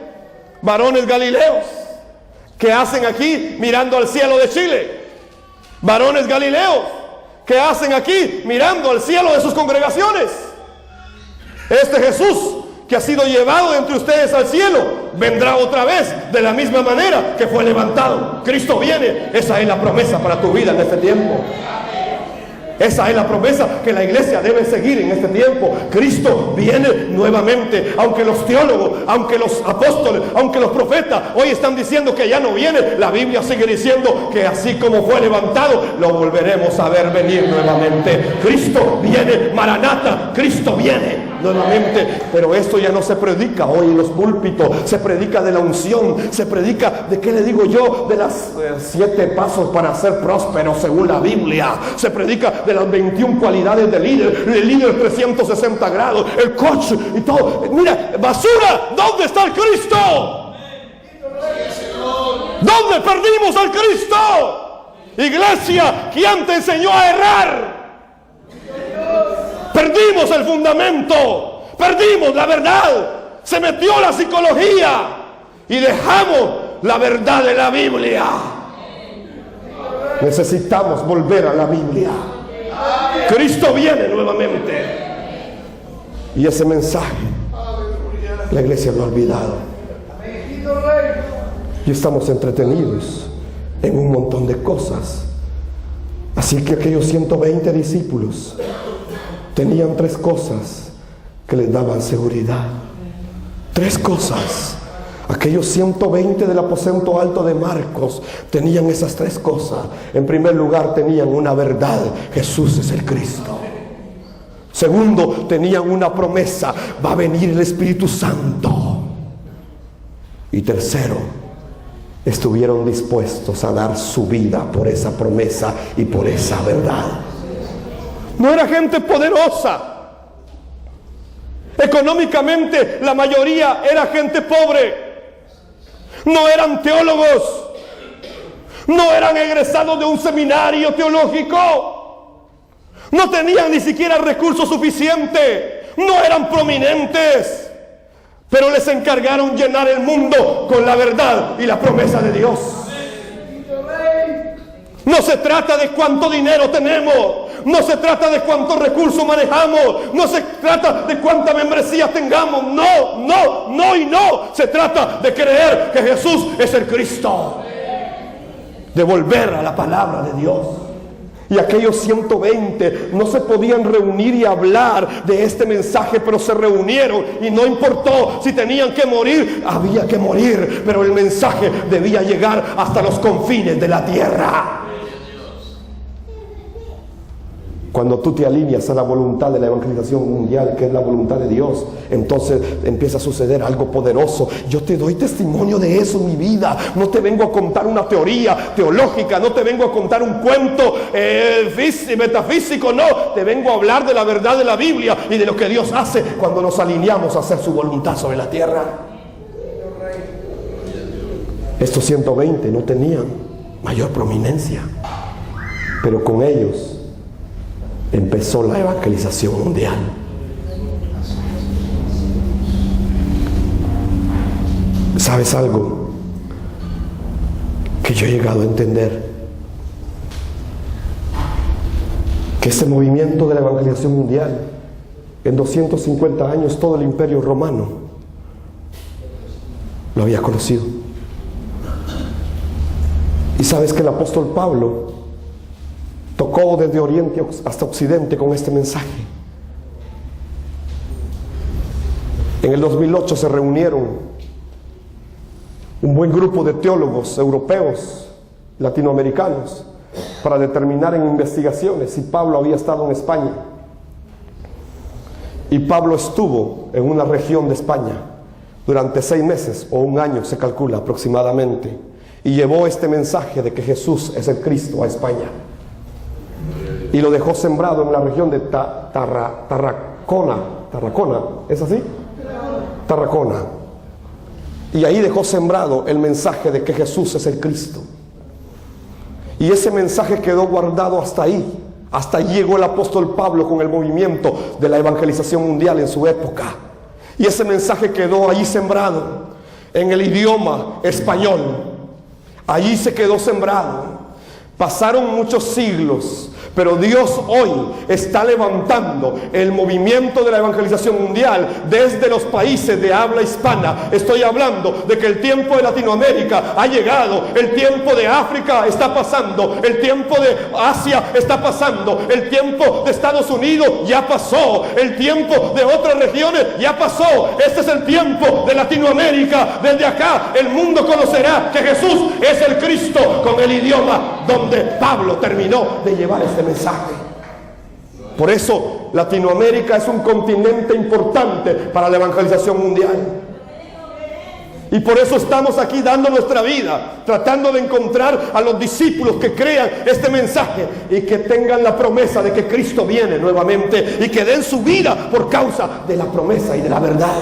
Varones galileos, ¿qué hacen aquí mirando al cielo de Chile? Varones galileos, ¿qué hacen aquí mirando al cielo de sus congregaciones? Este Jesús que ha sido llevado de entre ustedes al cielo vendrá otra vez de la misma manera que fue levantado. Cristo viene. Esa es la promesa para tu vida en este tiempo. Esa es la promesa que la iglesia debe seguir en este tiempo. Cristo viene nuevamente. Aunque los teólogos, aunque los apóstoles, aunque los profetas hoy están diciendo que ya no viene, la Biblia sigue diciendo que así como fue levantado, lo volveremos a ver venir nuevamente. Cristo viene, Maranata, Cristo viene nuevamente. Pero esto ya no se predica hoy en los púlpitos, se predica de la unción, se predica de, ¿qué le digo yo? De las 7 pasos para ser próspero según la Biblia. Se predica de las 21 cualidades del líder 360 grados, el coach y todo. Mira, basura, ¿dónde está el Cristo? ¿Dónde perdimos al Cristo? Iglesia, ¿quién te enseñó a errar? Perdimos el fundamento, perdimos la verdad, se metió la psicología y dejamos la verdad de la Biblia. Necesitamos volver a la Biblia. Cristo viene nuevamente. Y ese mensaje la iglesia lo ha olvidado. Y estamos entretenidos en un montón de cosas. Así que aquellos 120 discípulos tenían 3 cosas que les daban seguridad. 3 cosas. Aquellos 120 del aposento alto de Marcos tenían esas 3 cosas. En primer lugar, tenían una verdad: Jesús es el Cristo. Segundo, tenían una promesa: va a venir el Espíritu Santo. Y tercero, estuvieron dispuestos a dar su vida por esa promesa y por esa verdad. No era gente poderosa. Económicamente la mayoría era gente pobre. No eran teólogos, no eran egresados de un seminario teológico, no tenían ni siquiera recursos suficientes, no eran prominentes, pero les encargaron llenar el mundo con la verdad y la promesa de Dios. No se trata de cuánto dinero tenemos, no se trata de cuántos recursos manejamos, no se trata de cuánta membresía tengamos, no y no. Se trata de creer que Jesús es el Cristo, de volver a la palabra de Dios. Y aquellos 120 no se podían reunir y hablar de este mensaje, pero se reunieron y no importó si tenían que morir, había que morir, pero el mensaje debía llegar hasta los confines de la tierra. Cuando tú te alineas a la voluntad de la evangelización mundial, que es la voluntad de Dios, entonces empieza a suceder algo poderoso. Yo te doy testimonio de eso en mi vida. No te vengo a contar una teoría teológica, no te vengo a contar un cuento metafísico, no. Te vengo a hablar de la verdad de la Biblia y de lo que Dios hace cuando nos alineamos a hacer su voluntad sobre la tierra. Estos 120 no tenían mayor prominencia, pero con ellos empezó la evangelización mundial. ¿Sabes algo que yo he llegado a entender? Que este movimiento de la evangelización mundial, en 250 años todo el imperio romano lo había conocido. Y sabes que el apóstol Pablo tocó desde Oriente hasta Occidente con este mensaje. En el 2008 se reunieron un buen grupo de teólogos europeos, latinoamericanos, para determinar en investigaciones si Pablo había estado en España. Y Pablo estuvo en una región de España durante 6 meses o 1 año, se calcula aproximadamente, y llevó este mensaje de que Jesús es el Cristo a España. Y lo dejó sembrado en la región de Tarracona, ¿es así? Tarracona. Y ahí dejó sembrado el mensaje de que Jesús es el Cristo. Y ese mensaje quedó guardado hasta ahí. Hasta ahí llegó el apóstol Pablo con el movimiento de la evangelización mundial en su época. Y ese mensaje quedó allí sembrado en el idioma español. Allí se quedó sembrado. Pasaron muchos siglos, pero Dios hoy está levantando el movimiento de la evangelización mundial desde los países de habla hispana. Estoy hablando de que el tiempo de Latinoamérica ha llegado, el tiempo de África está pasando, el tiempo de Asia está pasando, el tiempo de Estados Unidos ya pasó, el tiempo de otras regiones ya pasó. Este es el tiempo de Latinoamérica. Desde acá el mundo conocerá que Jesús es el Cristo, con el idioma donde Pablo terminó de llevar este mensaje. Por eso Latinoamérica es un continente importante para la evangelización mundial. Y por eso estamos aquí dando nuestra vida, tratando de encontrar a los discípulos que crean este mensaje y que tengan la promesa de que Cristo viene nuevamente y que den su vida por causa de la promesa y de la verdad.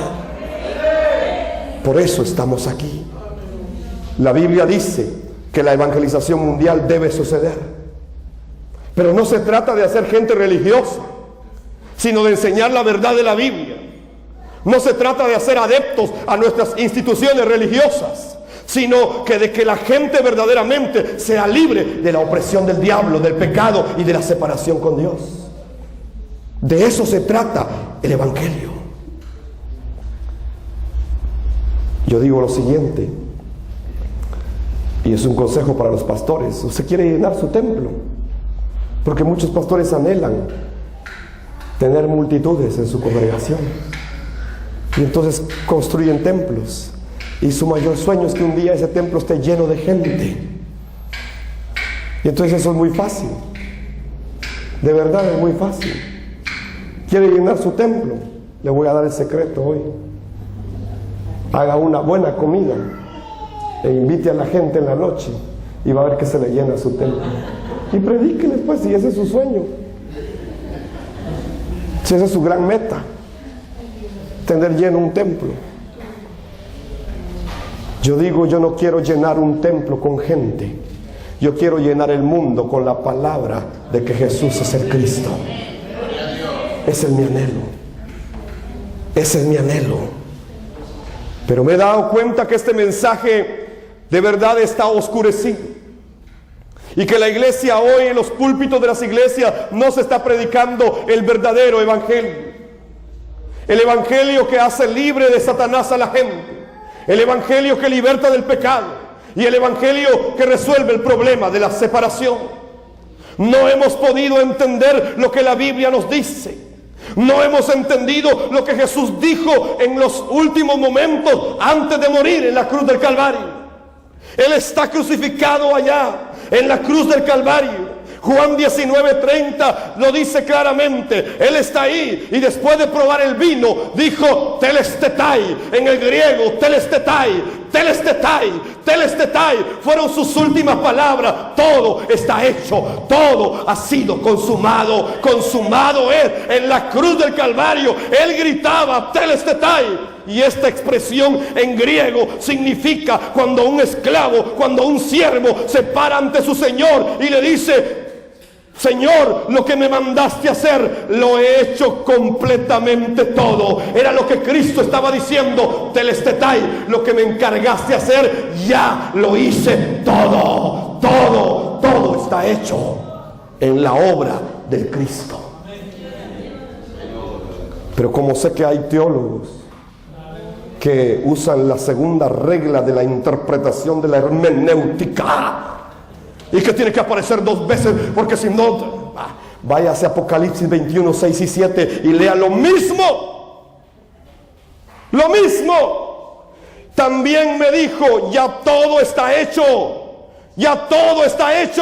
Por eso estamos aquí. La Biblia dice que la evangelización mundial debe suceder. Pero no se trata de hacer gente religiosa, sino de enseñar la verdad de la Biblia. No se trata de hacer adeptos a nuestras instituciones religiosas, sino que de que la gente verdaderamente sea libre de la opresión del diablo, del pecado y de la separación con Dios. De eso se trata el evangelio. Yo digo lo siguiente, y es un consejo para los pastores. Usted quiere llenar su templo, porque muchos pastores anhelan tener multitudes en su congregación, y entonces construyen templos, y su mayor sueño es que un día ese templo esté lleno de gente. Y entonces eso es muy fácil, de verdad es muy fácil. ¿Quiere llenar su templo? Le voy a dar el secreto hoy. Haga una buena comida e invite a la gente en la noche y va a ver que se le llena su templo. Y predíqueles pues, si ese es su sueño, si esa es su gran meta, tener lleno un templo. Yo digo, yo no quiero llenar un templo con gente, yo quiero llenar el mundo con la palabra de que Jesús es el Cristo. Ese es mi anhelo, ese es mi anhelo. Pero me he dado cuenta que este mensaje de verdad está oscurecido, y que la iglesia hoy, en los púlpitos de las iglesias, no se está predicando el verdadero evangelio, el evangelio que hace libre de Satanás a la gente, el evangelio que liberta del pecado, y el evangelio que resuelve el problema de la separación. No hemos podido entender lo que la Biblia nos dice. No hemos entendido lo que Jesús dijo en los últimos momentos antes de morir en la cruz del Calvario. Él está crucificado allá en la cruz del Calvario. Juan 19:30 lo dice claramente. Él está ahí, y después de probar el vino dijo telestetai, en el griego telestetai, telestetai, telestetai, fueron sus últimas palabras. Todo está hecho, todo ha sido consumado, consumado es. En la cruz del Calvario Él gritaba telestetai. Y esta expresión en griego significa cuando un esclavo, cuando un siervo se para ante su señor y le dice: Señor, lo que me mandaste hacer, lo he hecho completamente todo. Era lo que Cristo estaba diciendo: telestetai, lo que me encargaste hacer, ya lo hice todo. Todo está hecho en la obra del Cristo. Pero como sé que hay teólogos que usan la segunda regla de la interpretación de la hermenéutica, Y que tiene que aparecer 2 veces, porque si no, váyase a Apocalipsis 21, 6 y 7 y lea lo mismo. Lo mismo. También me dijo, ya todo está hecho. Ya todo está hecho.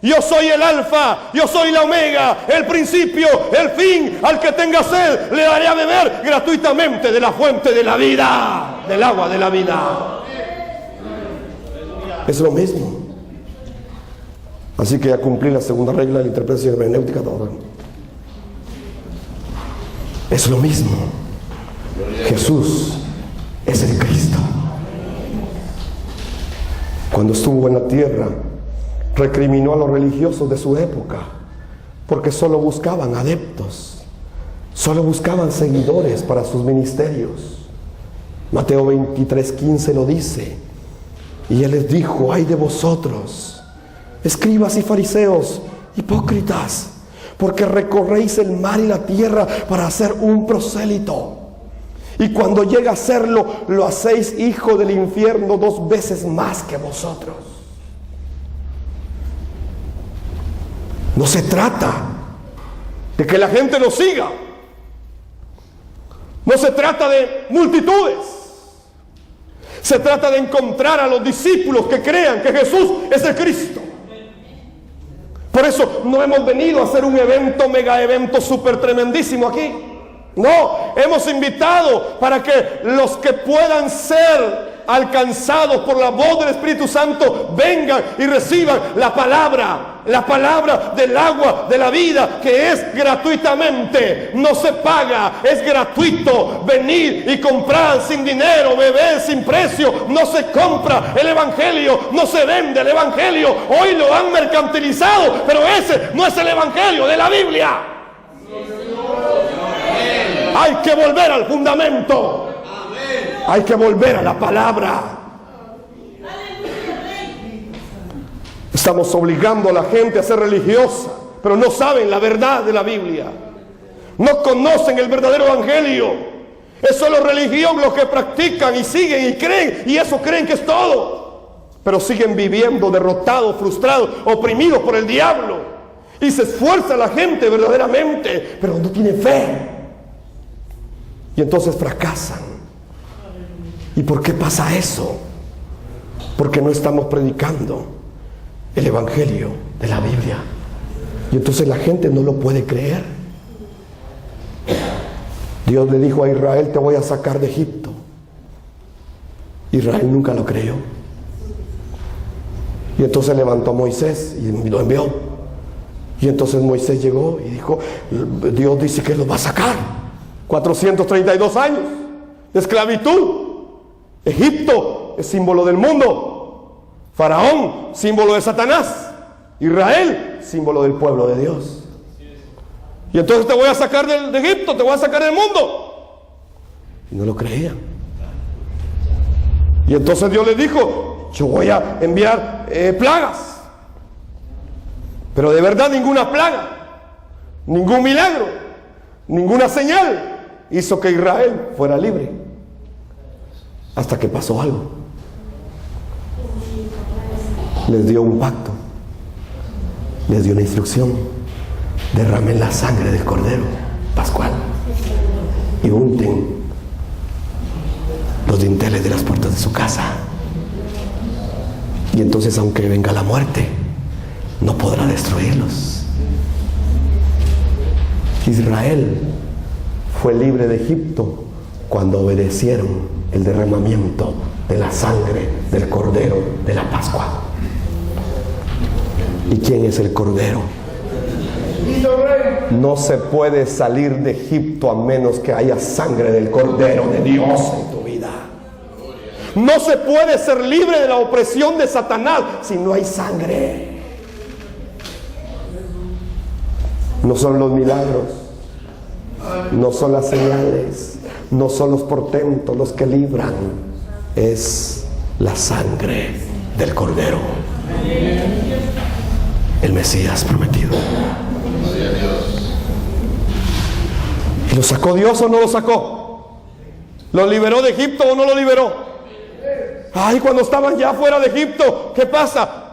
Yo soy el alfa, yo soy la omega, el principio, el fin. Al que tenga sed, le daré a beber gratuitamente de la fuente de la vida, del agua de la vida. Es lo mismo. Así que ya cumplí la segunda regla de la interpretación hermenéutica. Es lo mismo. Jesús es el Cristo. Cuando estuvo en la tierra, recriminó a los religiosos de su época, porque solo buscaban adeptos, solo buscaban seguidores para sus ministerios. Mateo 23:15 lo dice. Y él les dijo, ay de vosotros, escribas y fariseos, hipócritas, porque recorréis el mar y la tierra para hacer un prosélito. Y cuando llega a serlo, lo hacéis hijo del infierno 2 veces más que vosotros. No se trata de que la gente lo siga. No se trata de multitudes. Se trata de encontrar a los discípulos que crean que Jesús es el Cristo. Por eso no hemos venido a hacer un evento, mega evento súper tremendísimo aquí. No, hemos invitado para que los que puedan ser alcanzados por la voz del Espíritu Santo vengan y reciban la palabra del agua de la vida, que es gratuitamente, no se paga, es gratuito. Venir y comprar sin dinero, beber sin precio, no se compra el evangelio, no se vende el evangelio. Hoy lo han mercantilizado, pero ese no es el evangelio de la Biblia. Hay que volver al fundamento. Hay que volver a la palabra. Estamos obligando a la gente a ser religiosa, pero no saben la verdad de la Biblia. No conocen el verdadero evangelio. Es solo religión lo que practican y siguen y creen, y eso creen que es todo. Pero siguen viviendo derrotados, frustrados, oprimidos por el diablo. Y se esfuerza la gente verdaderamente, pero no tiene fe. Y entonces fracasan. ¿Y por qué pasa eso? Porque no estamos predicando el evangelio de la Biblia. Y entonces la gente no lo puede creer. Dios le dijo a Israel, te voy a sacar de Egipto. Israel nunca lo creyó. Y entonces levantó a Moisés y lo envió. Y entonces Moisés llegó y dijo, Dios dice que los va a sacar. 432 años de esclavitud. Egipto es símbolo del mundo. Faraón, símbolo de Satanás. Israel, símbolo del pueblo de Dios. Y entonces te voy a sacar de Egipto, te voy a sacar del mundo. Y no lo creían. Y entonces Dios les dijo, yo voy a enviar plagas. Pero de verdad ninguna plaga, ningún milagro, ninguna señal hizo que Israel fuera libre. Hasta que pasó algo. Les dio un pacto, les dio una instrucción: derramen la sangre del cordero pascual y unten los dinteles de las puertas de su casa. Y entonces, aunque venga la muerte, no podrá destruirlos. Israel fue libre de Egipto cuando obedecieron el derramamiento de la sangre del cordero de la Pascua. ¿Y quién es el cordero? No se puede salir de Egipto a menos que haya sangre del cordero de Dios en tu vida. No se puede ser libre de la opresión de Satanás si no hay sangre. No son los milagros, no son las señales, no son los portentos los que libran, es la sangre del Cordero, el Mesías prometido. ¿Y lo sacó Dios o no lo sacó? ¿Lo liberó de Egipto o no lo liberó? Ay, cuando estaban ya fuera de Egipto, ¿qué pasa?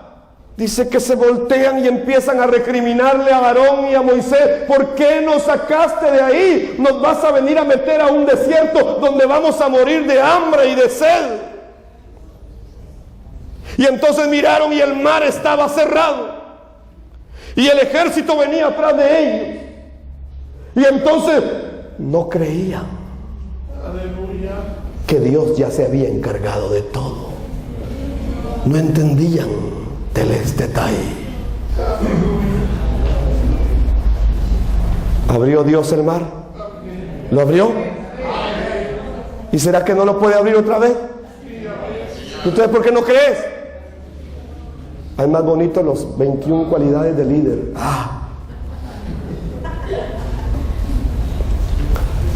Dice que se voltean y empiezan a recriminarle a Aarón y a Moisés: ¿por qué nos sacaste de ahí? Nos vas a venir a meter a un desierto donde vamos a morir de hambre y de sed. Y entonces miraron y el mar estaba cerrado y el ejército venía atrás de ellos. Y entonces no creían que Dios ya se había encargado de todo. No entendían detalle. ¿Abrió Dios el mar? ¿Lo abrió? ¿Y será que no lo puede abrir otra vez? Entonces, ¿por qué no crees? Hay más bonitos los 21 cualidades del líder.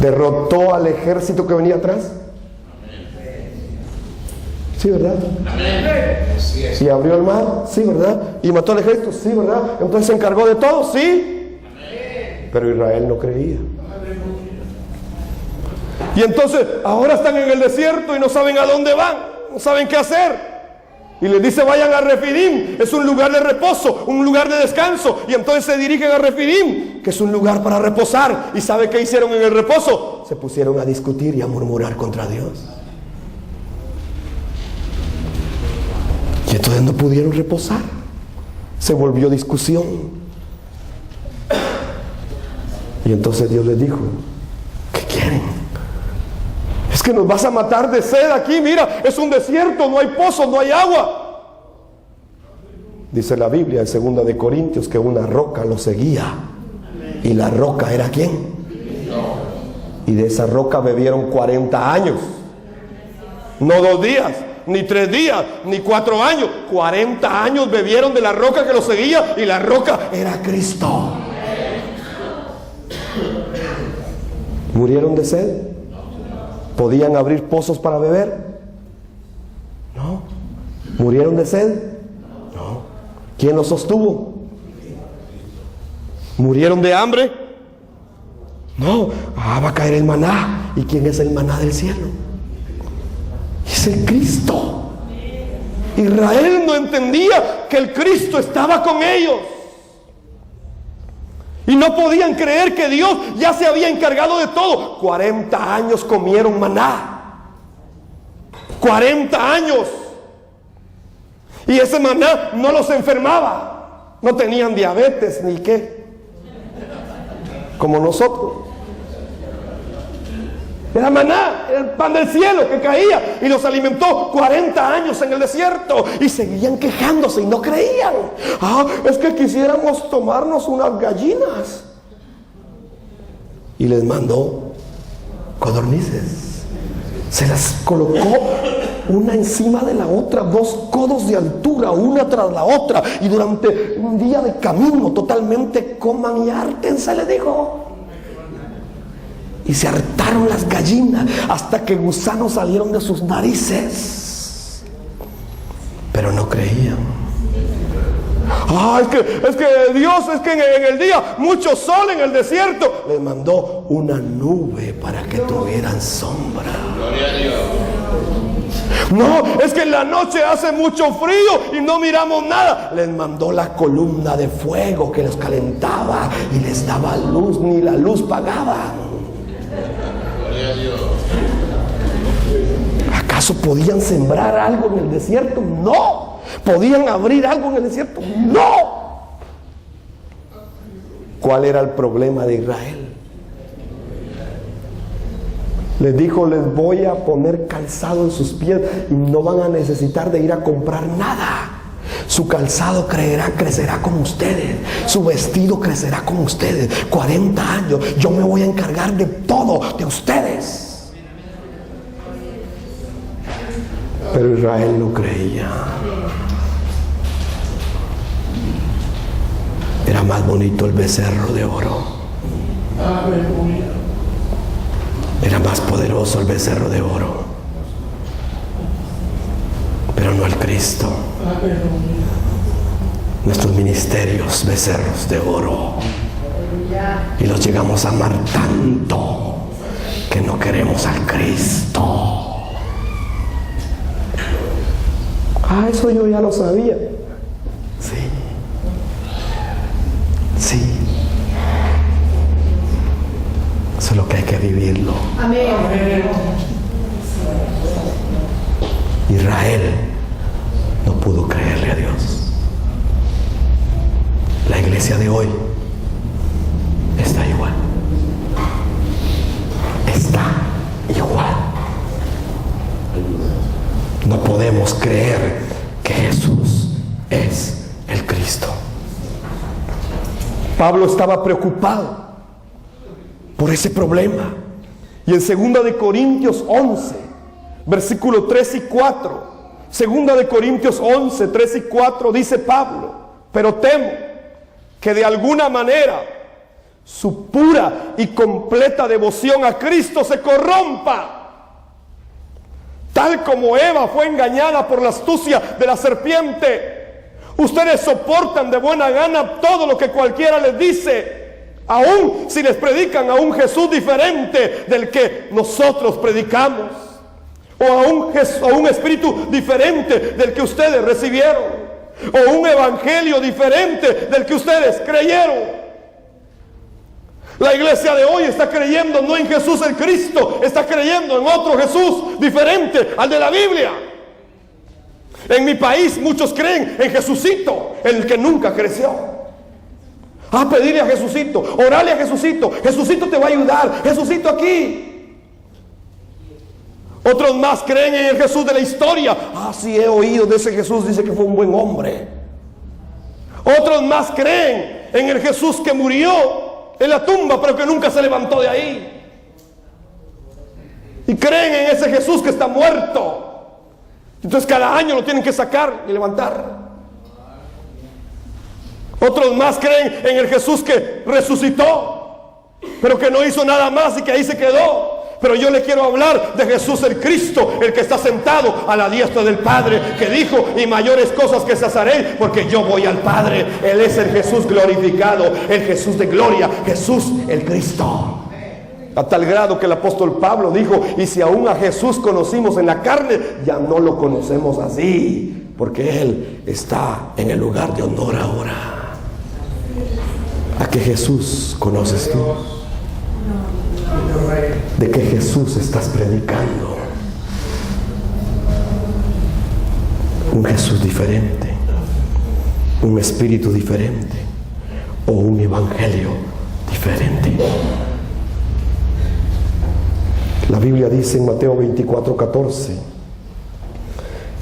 Derrotó al ejército que venía atrás. Sí, ¿verdad? Y abrió el mar, sí, ¿verdad? Y mató al ejército, sí, ¿verdad? Entonces se encargó de todo, sí. Pero Israel no creía. Y entonces ahora están en el desierto y no saben a dónde van, no saben qué hacer. Y les dice: vayan a Refidim, es un lugar de reposo, un lugar de descanso. Y entonces se dirigen a Refidim, que es un lugar para reposar. ¿Y sabe qué hicieron en el reposo? Se pusieron a discutir y a murmurar contra Dios. Y entonces no pudieron reposar. Se volvió discusión. Y entonces Dios les dijo: ¿qué quieren? Es que nos vas a matar de sed aquí. Mira, es un desierto, no hay pozos, no hay agua. Dice la Biblia en 2 de Corintios que una roca lo seguía. ¿Y la roca era quién? Y de esa roca bebieron 40 años. No 2 días, ni 3 días, ni 4 años. 40 años bebieron de la roca que los seguía, y la roca era Cristo. ¿Murieron de sed? ¿Podían abrir pozos para beber? No. ¿Murieron de sed? No. ¿Quién los sostuvo? ¿Murieron de hambre? No. Va a caer el maná. ¿Y quién es el maná del cielo? Es el Cristo. Israel no entendía que el Cristo estaba con ellos. Y no podían creer que Dios ya se había encargado de todo. 40 años comieron maná. 40 años. Y ese maná no los enfermaba. No tenían diabetes ni qué. Como nosotros. Era maná, era el pan del cielo que caía y los alimentó 40 años en el desierto. Y seguían quejándose y no creían. Es que quisiéramos tomarnos unas gallinas. Y les mandó codornices. Se las colocó una encima de la otra, 2 codos de altura, una tras la otra. Y durante un día de camino totalmente coman y hártense, le dijo. Y se hartaron las gallinas hasta que gusanos salieron de sus narices. Pero no creían. Es que Dios, es que en el día mucho sol en el desierto. Les mandó una nube para que tuvieran sombra. Gloria a Dios. No, es que en la noche hace mucho frío y no miramos nada. Les mandó la columna de fuego que los calentaba y les daba luz, ni la luz pagaban. ¿Acaso podían sembrar algo en el desierto? No. ¿Podían abrir algo en el desierto? No. ¿Cuál era el problema de Israel? Les dijo: les voy a poner calzado en sus pies y no van a necesitar de ir a comprar nada. Su calzado crecerá con ustedes. Su vestido crecerá con ustedes. 40 años. Yo me voy a encargar de todo, de ustedes. Pero Israel no creía. Era más bonito el becerro de oro. Era más poderoso el becerro de oro. Pero no el Cristo. Nuestros ministerios, becerros de oro. Y los llegamos a amar tanto que no queremos al Cristo. Eso yo ya lo sabía. Sí. Sí. Solo que hay que vivirlo.
Amén.
Israel no pudo creerle a Dios. La iglesia de hoy está igual. Está igual. No podemos creer que Jesús es el Cristo. Pablo estaba preocupado por ese problema. Y en 2 de Corintios 11, versículos 3 y 4, 2 de Corintios 11, 3 y 4, dice Pablo: pero temo que de alguna manera su pura y completa devoción a Cristo se corrompa, tal como Eva fue engañada por la astucia de la serpiente. Ustedes soportan de buena gana todo lo que cualquiera les dice, aun si les predican a un Jesús diferente del que nosotros predicamos, o a un espíritu diferente del que ustedes recibieron, o un evangelio diferente del que ustedes creyeron. La iglesia de hoy está creyendo no en Jesús el Cristo, está creyendo en otro Jesús diferente al de la Biblia. En mi país muchos creen en Jesucito, el que nunca creció. Pedirle a Jesucito, orarle a Jesucito, Jesucito te va a ayudar, Jesucito aquí. Otros más creen en el Jesús de la historia. Sí, he oído de ese Jesús, dice que fue un buen hombre. Otros más creen en el Jesús que murió en la tumba, pero que nunca se levantó de ahí. Y creen en ese Jesús que está muerto. Entonces cada año lo tienen que sacar y levantar. Otros más creen en el Jesús que resucitó, pero que no hizo nada más y que ahí se quedó. Pero yo le quiero hablar de Jesús el Cristo, el que está sentado a la diestra del Padre, que dijo: y mayores cosas que se haré, porque yo voy al Padre. Él es el Jesús glorificado, el Jesús de gloria, Jesús el Cristo. A tal grado que el apóstol Pablo dijo: y si aún a Jesús conocimos en la carne, ya no lo conocemos así, porque Él está en el lugar de honor ahora. ¿A qué Jesús conoces tú? ¿De qué Jesús estás predicando? ¿Un Jesús diferente? ¿Un espíritu diferente? ¿O un evangelio diferente? La Biblia dice en Mateo 24:14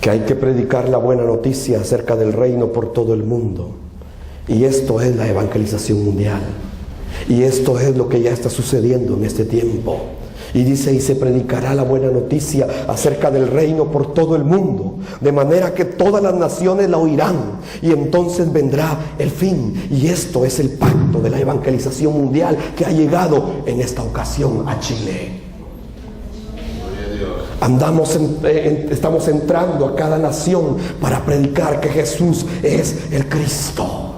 que hay que predicar la buena noticia acerca del reino por todo el mundo. Y esto es la evangelización mundial. Y esto es lo que ya está sucediendo en este tiempo. Y dice: y se predicará la buena noticia acerca del reino por todo el mundo, de manera que todas las naciones la oirán, y entonces vendrá el fin. Y esto es el pacto de la evangelización mundial que ha llegado en esta ocasión a Chile. Estamos entrando a cada nación para predicar que Jesús es el Cristo.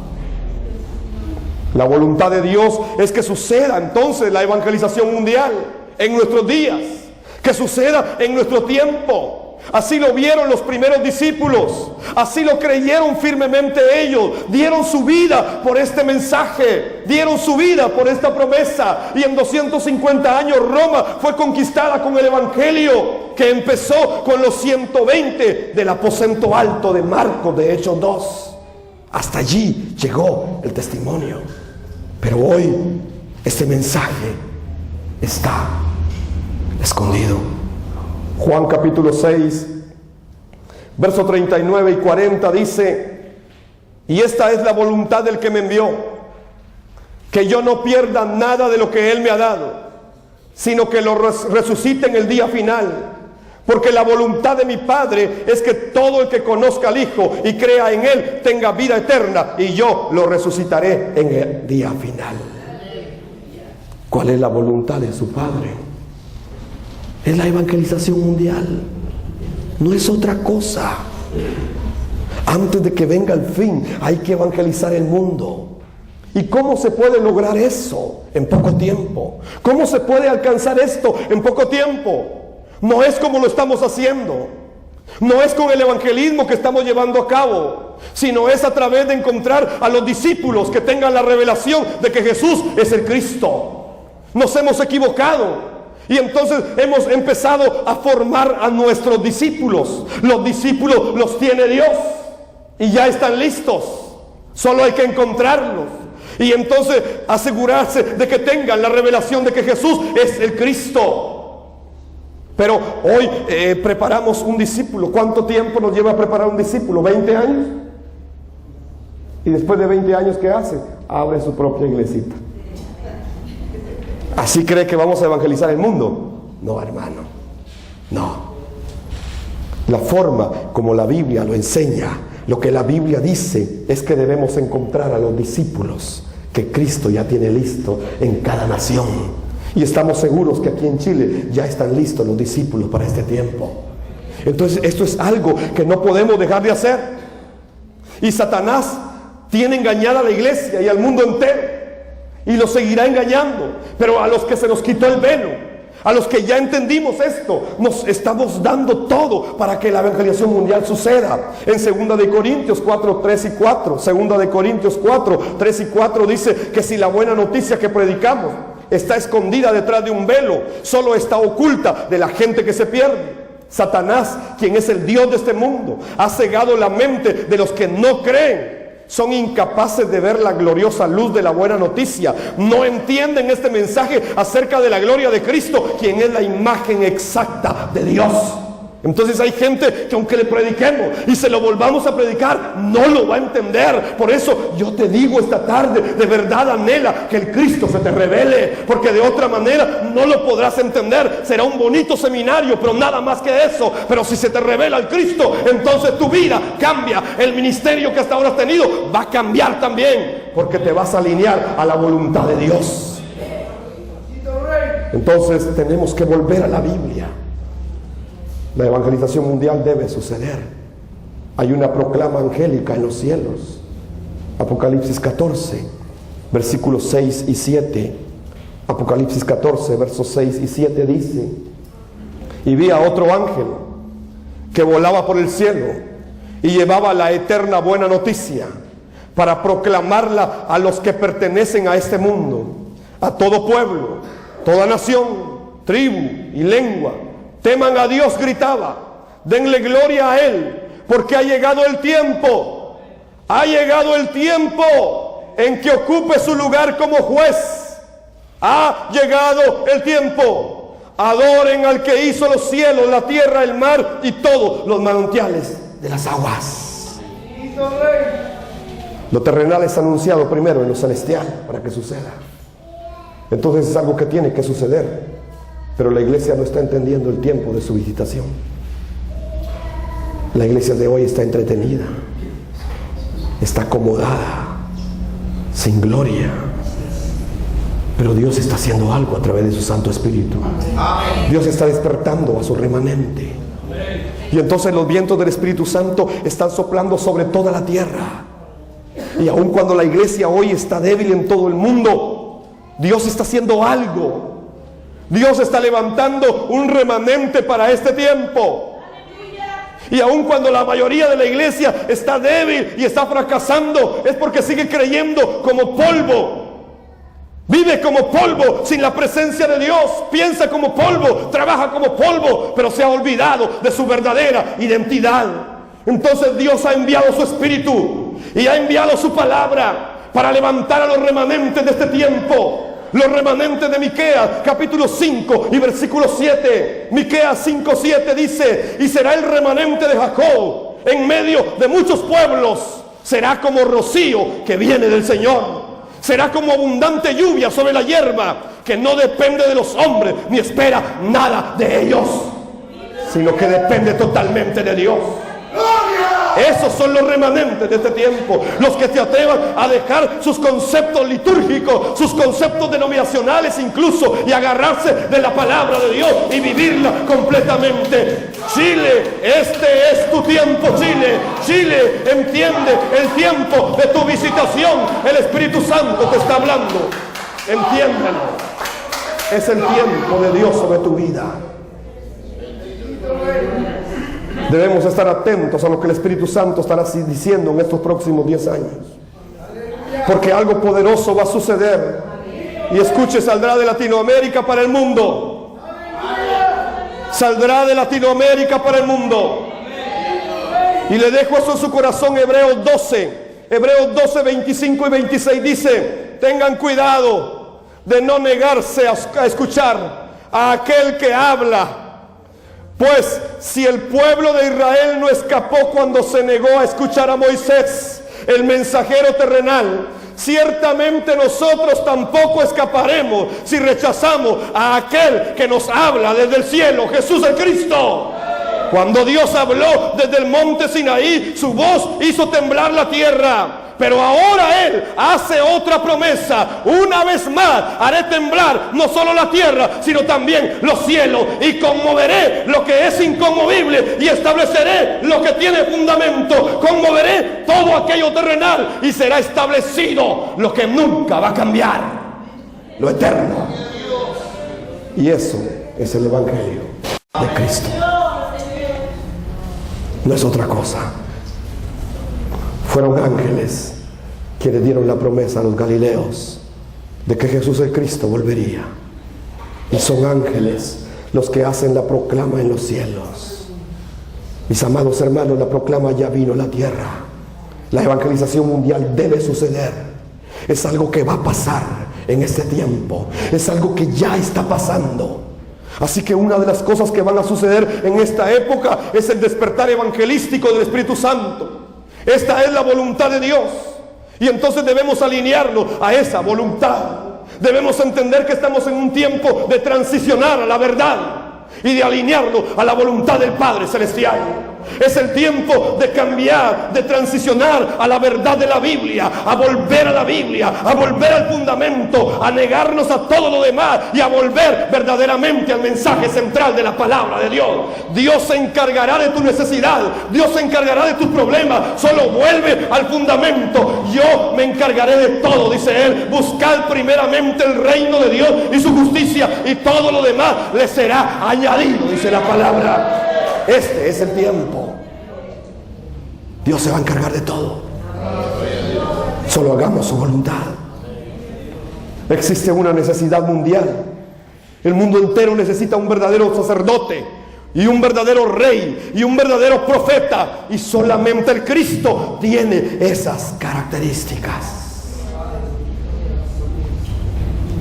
La voluntad de Dios es que suceda entonces la evangelización mundial en nuestros días, que suceda en nuestro tiempo. Así lo vieron los primeros discípulos, así lo creyeron firmemente ellos, dieron su vida por este mensaje, dieron su vida por esta promesa. Y en 250 años Roma fue conquistada con el evangelio, que empezó con los 120 del aposento alto de Marcos, de Hechos 2. Hasta allí llegó el testimonio. Pero hoy este mensaje está escondido. Juan capítulo 6, verso 39 y 40 dice: y esta es la voluntad del que me envió, que yo no pierda nada de lo que Él me ha dado, sino que lo resucite en el día final. Porque la voluntad de mi Padre es que todo el que conozca al Hijo y crea en Él tenga vida eterna, y yo lo resucitaré en el día final. ¿Cuál es la voluntad de su Padre? Es la evangelización mundial. No es otra cosa. Antes de que venga el fin, hay que evangelizar el mundo. ¿Y cómo se puede lograr eso en poco tiempo? ¿Cómo se puede alcanzar esto en poco tiempo? No es como lo estamos haciendo. No es con el evangelismo que estamos llevando a cabo. sino es a través de encontrar a los discípulos que tengan la revelación de que Jesús es el Cristo. Nos hemos equivocado y entonces hemos empezado a formar a nuestros discípulos. Los discípulos los tiene Dios y ya están listos, solo hay que encontrarlos y entonces asegurarse de que tengan la revelación de que Jesús es el Cristo. Pero hoy preparamos un discípulo. ¿Cuánto tiempo nos lleva a preparar un discípulo? ¿20 años? Y después de 20 años, ¿qué hace? Abre su propia iglesita. ¿Así cree que vamos a evangelizar el mundo? No, hermano, no. La forma como la Biblia lo enseña, lo que la Biblia dice, es que debemos encontrar a los discípulos que Cristo ya tiene listo en cada nación. Y estamos seguros que aquí en Chile ya están listos los discípulos para este tiempo. Entonces esto es algo que no podemos dejar de hacer. Y Satanás tiene engañada a la iglesia y al mundo entero, y lo seguirá engañando. Pero a los que se nos quitó el velo, a los que ya entendimos esto, nos estamos dando todo para que la evangelización mundial suceda. En 2 de Corintios 4, 3 y 4, 2 de Corintios 4, 3 y 4 dice que si la buena noticia que predicamos está escondida detrás de un velo, solo está oculta de la gente que se pierde. Satanás, quien es el Dios de este mundo, ha cegado la mente de los que no creen. Son incapaces de ver la gloriosa luz de la buena noticia. No entienden este mensaje acerca de la gloria de Cristo, quien es la imagen exacta de Dios. Entonces hay gente que aunque le prediquemos y se lo volvamos a predicar, no lo va a entender. Por eso yo te digo esta tarde, de verdad anhela que el Cristo se te revele, porque de otra manera no lo podrás entender. Será un bonito seminario, pero nada más que eso. Pero si se te revela el Cristo, entonces tu vida cambia. El ministerio que hasta ahora has tenido va a cambiar también, porque te vas a alinear a la voluntad de Dios. Entonces tenemos que volver a la Biblia. La evangelización mundial debe suceder. Hay una proclama angélica en los cielos. Apocalipsis 14, versículos 6 y 7. Apocalipsis 14, versos 6 y 7 dice: y vi a otro ángel que volaba por el cielo y llevaba la eterna buena noticia para proclamarla a los que pertenecen a este mundo, a todo pueblo, toda nación, tribu y lengua. Teman a Dios, gritaba, denle gloria a Él, porque ha llegado el tiempo en que ocupe su lugar como juez. Ha llegado el tiempo. Adoren al que hizo los cielos, la tierra, el mar y todos los manantiales de las aguas. Lo terrenal es anunciado primero en lo celestial para que suceda. Entonces es algo que tiene que suceder. Pero la iglesia no está entendiendo el tiempo de su visitación. La iglesia de hoy está entretenida, está acomodada, sin gloria. Pero Dios está haciendo algo a través de su Santo Espíritu. Dios está despertando a su remanente. Y entonces los vientos del Espíritu Santo están soplando sobre toda la tierra. Y aun cuando la iglesia hoy está débil en todo el mundo, Dios está haciendo algo. Dios está levantando un remanente para este tiempo. Y aun cuando la mayoría de la iglesia está débil y está fracasando, es porque sigue creyendo como polvo. Vive como polvo sin la presencia de Dios. Piensa como polvo, trabaja como polvo, pero se ha olvidado de su verdadera identidad. Entonces Dios ha enviado su Espíritu y ha enviado su palabra para levantar a los remanentes de este tiempo. Los remanentes de Miqueas, capítulo 5 y versículo 7. Miqueas 5:7 dice: y será el remanente de Jacob en medio de muchos pueblos. Será como rocío que viene del Señor. Será como abundante lluvia sobre la hierba, que no depende de los hombres ni espera nada de ellos, sino que depende totalmente de Dios. Esos son los remanentes de este tiempo, los que se atrevan a dejar sus conceptos litúrgicos, sus conceptos denominacionales incluso, y agarrarse de la palabra de Dios y vivirla completamente. Chile, este es tu tiempo, Chile. Chile, entiende el tiempo de tu visitación. El Espíritu Santo te está hablando. Entiéndelo. Es el tiempo de Dios sobre tu vida. Debemos estar atentos a lo que el Espíritu Santo estará diciendo en estos próximos 10 años. Porque algo poderoso va a suceder. Y escuche, saldrá de Latinoamérica para el mundo. Saldrá de Latinoamérica para el mundo. Y le dejo eso en su corazón. Hebreos 12, 25 y 26 dice: tengan cuidado de no negarse a escuchar a aquel que habla. Pues si el pueblo de Israel no escapó cuando se negó a escuchar a Moisés, el mensajero terrenal, ciertamente nosotros tampoco escaparemos si rechazamos a aquel que nos habla desde el cielo, Jesús el Cristo. Cuando Dios habló desde el monte Sinaí, su voz hizo temblar la tierra. Pero ahora Él hace otra promesa: una vez más haré temblar no solo la tierra, sino también los cielos, y conmoveré lo que es inconmovible, y estableceré lo que tiene fundamento. Conmoveré todo aquello terrenal, y será establecido lo que nunca va a cambiar, lo eterno. Y eso es el Evangelio de Cristo. No es otra cosa. Fueron ángeles quienes dieron la promesa a los galileos de que Jesús el Cristo volvería. Y son ángeles los que hacen la proclama en los cielos. Mis amados hermanos, la proclama ya vino a la tierra. La evangelización mundial debe suceder. Es algo que va a pasar en este tiempo. Es algo que ya está pasando. Así que una de las cosas que van a suceder en esta época es el despertar evangelístico del Espíritu Santo. Esta es la voluntad de Dios, y entonces debemos alinearnos a esa voluntad. Debemos entender que estamos en un tiempo de transicionar a la verdad y de alinearnos a la voluntad del Padre Celestial. Es el tiempo de cambiar, de transicionar a la verdad de la Biblia, a volver a la Biblia, a volver al fundamento, a negarnos a todo lo demás y a volver verdaderamente al mensaje central de la palabra de Dios. Dios se encargará de tu necesidad, Dios se encargará de tus problemas. Solo vuelve al fundamento. Yo me encargaré de todo, dice Él. Buscad primeramente el reino de Dios y su justicia, y todo lo demás le será añadido, dice la palabra. Este es el tiempo. Dios se va a encargar de todo. Solo hagamos su voluntad. Existe una necesidad mundial. El mundo entero necesita un verdadero sacerdote, y un verdadero rey, y un verdadero profeta. Y solamente el Cristo tiene esas características.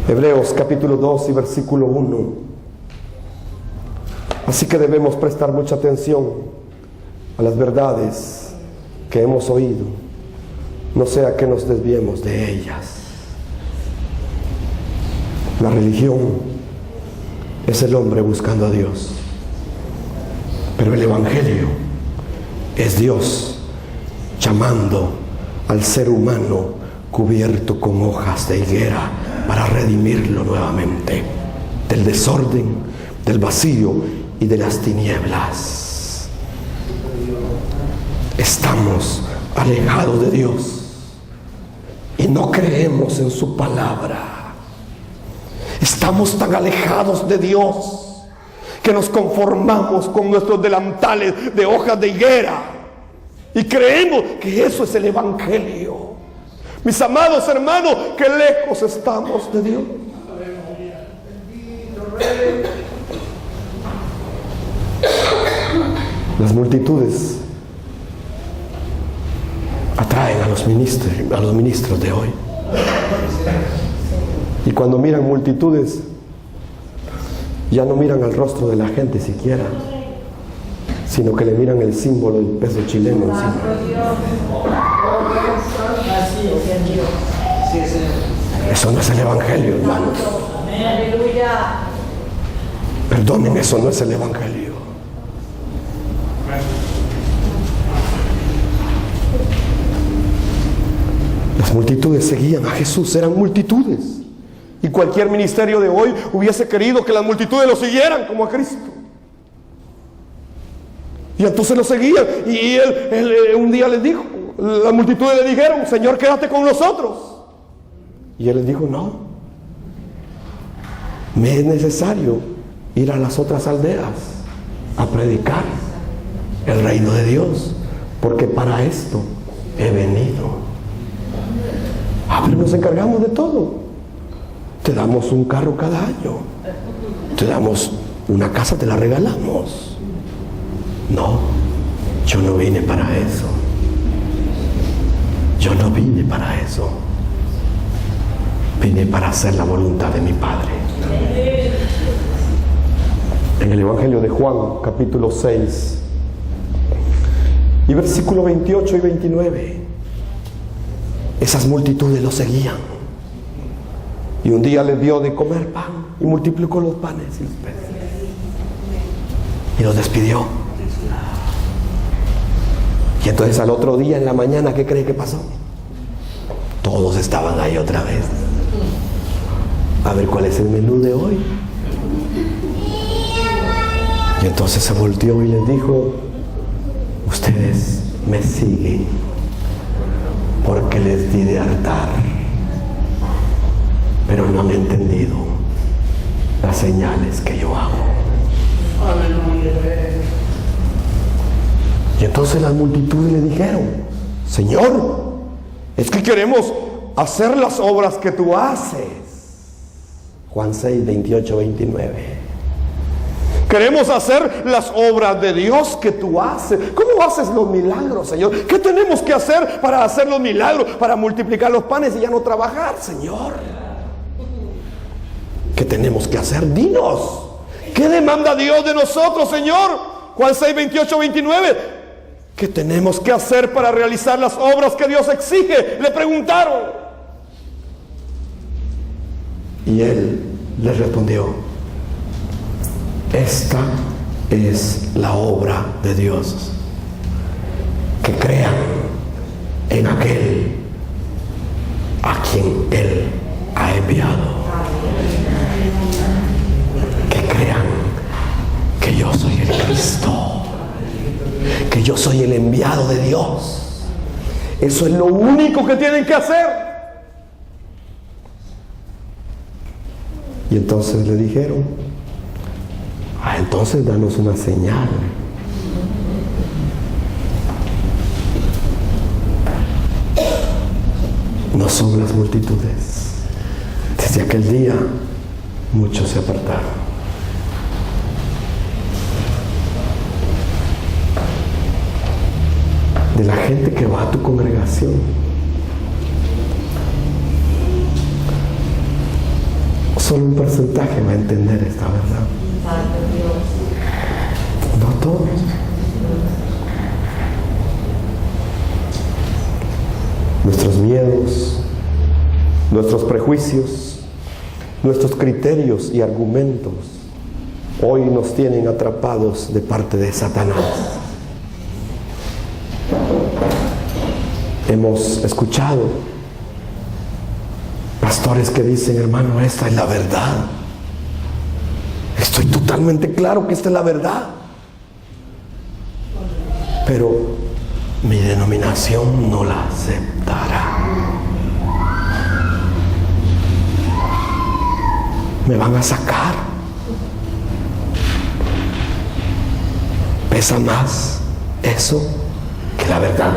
Hebreos capítulo 2 y versículo 1. Así que debemos prestar mucha atención a las verdades que hemos oído, no sea que nos desviemos de ellas. La religión es el hombre buscando a Dios, pero el Evangelio es Dios llamando al ser humano cubierto con hojas de higuera para redimirlo nuevamente del desorden, del vacío y de las tinieblas. Estamos alejados de Dios y no creemos en su palabra. Estamos tan alejados de Dios que nos conformamos con nuestros delantales de hojas de higuera y creemos que eso es el Evangelio. Mis amados hermanos, qué lejos estamos de Dios. Las multitudes atraen a los ministros de hoy. Y cuando miran multitudes, ya no miran al rostro de la gente siquiera, sino que le miran el símbolo del peso chileno encima. Eso no es el Evangelio, hermanos. Perdonen, eso no es el Evangelio. Las multitudes seguían a Jesús, eran multitudes. Y cualquier ministerio de hoy hubiese querido que las multitudes lo siguieran como a Cristo. Y entonces lo seguían. Y él un día les dijo, las multitudes le dijeron: Señor, quédate con nosotros. Y él les dijo: no, me es necesario ir a las otras aldeas a predicar el reino de Dios, porque para esto he venido. Pero nos encargamos de todo. Te damos un carro cada año, te damos una casa, te la regalamos. No, yo no vine para eso. Yo no vine para eso. Vine para hacer la voluntad de mi Padre. En el Evangelio de Juan, capítulo 6, y versículo 28 y 29, esas multitudes lo seguían. Y un día les dio de comer pan y multiplicó los panes y los peces. Y los despidió. Y entonces al otro día en la mañana, ¿qué cree que pasó? Todos estaban ahí otra vez. A ver cuál es el menú de hoy. Y entonces se volteó y les dijo: ustedes me siguen porque les di de hartar, pero no han entendido las señales que yo hago. Y entonces las multitudes le dijeron: Señor, es que queremos hacer las obras que tú haces. Juan 6, 28, 29. Queremos hacer las obras de Dios que tú haces. ¿Cómo haces los milagros, Señor? ¿Qué tenemos que hacer para hacer los milagros? Para multiplicar los panes y ya no trabajar, Señor. ¿Qué tenemos que hacer? Dinos. ¿Qué demanda Dios de nosotros, Señor? Juan 6, 28, 29. ¿Qué tenemos que hacer para realizar las obras que Dios exige? Le preguntaron. Y Él les respondió: esta es la obra de Dios, que crean en aquel a quien Él ha enviado. Que crean que yo soy el Cristo, que yo soy el enviado de Dios. Eso es lo único que tienen que hacer. Y entonces le dijeron: entonces danos una señal. No son las multitudes. Desde aquel día muchos se apartaron. De la gente que va a tu congregación, solo un porcentaje va a entender esta verdad. No todos. Nuestros miedos, nuestros prejuicios, nuestros criterios y argumentos hoy nos tienen atrapados de parte de Satanás. Hemos escuchado pastores que dicen: hermano, esta es la verdad. Estoy totalmente claro que esta es la verdad, pero mi denominación no la aceptará. Me van a sacar. Pesa más eso que la verdad.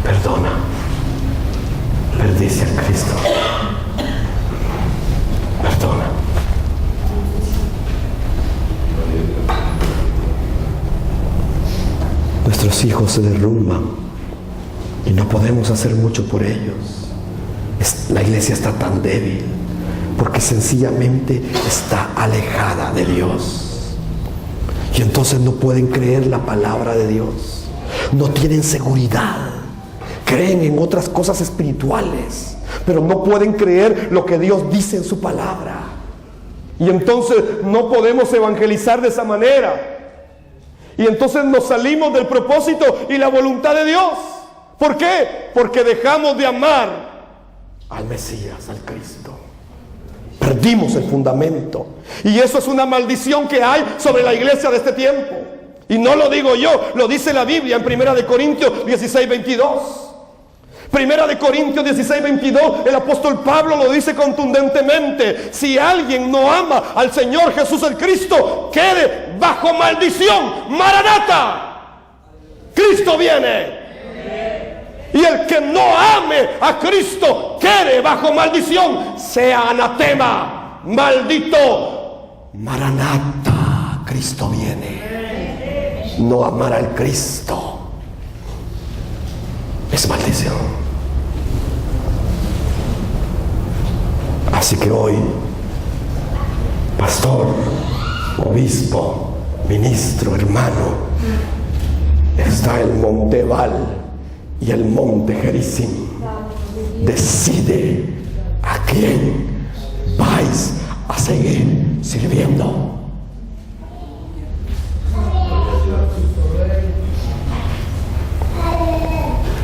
Perdona, perdiste a Cristo. Perdona. Nuestros hijos se derrumban y no podemos hacer mucho por ellos. La iglesia está tan débil porque sencillamente está alejada de Dios. Y entonces no pueden creer la palabra de Dios. No tienen seguridad. Creen en otras cosas espirituales, pero no pueden creer lo que Dios dice en su palabra. Y entonces no podemos evangelizar de esa manera. Y entonces nos salimos del propósito y la voluntad de Dios. ¿Por qué? Porque dejamos de amar al Mesías, al Cristo. Perdimos el fundamento. Y eso es una maldición que hay sobre la iglesia de este tiempo. Y no lo digo yo, lo dice la Biblia en 1 Corintios 16, 22. Primera de Corintios 16:22, el apóstol Pablo lo dice contundentemente: si alguien no ama al Señor Jesús el Cristo, quede bajo maldición. Maranata, Cristo viene. Y el que no ame a Cristo quede bajo maldición, sea anatema, maldito. Maranata, Cristo viene. No amar al Cristo es maldición. Así que hoy, pastor, obispo, ministro, hermano, está el monte Ebal y el monte Gerizim. Decide a quién vais a seguir sirviendo.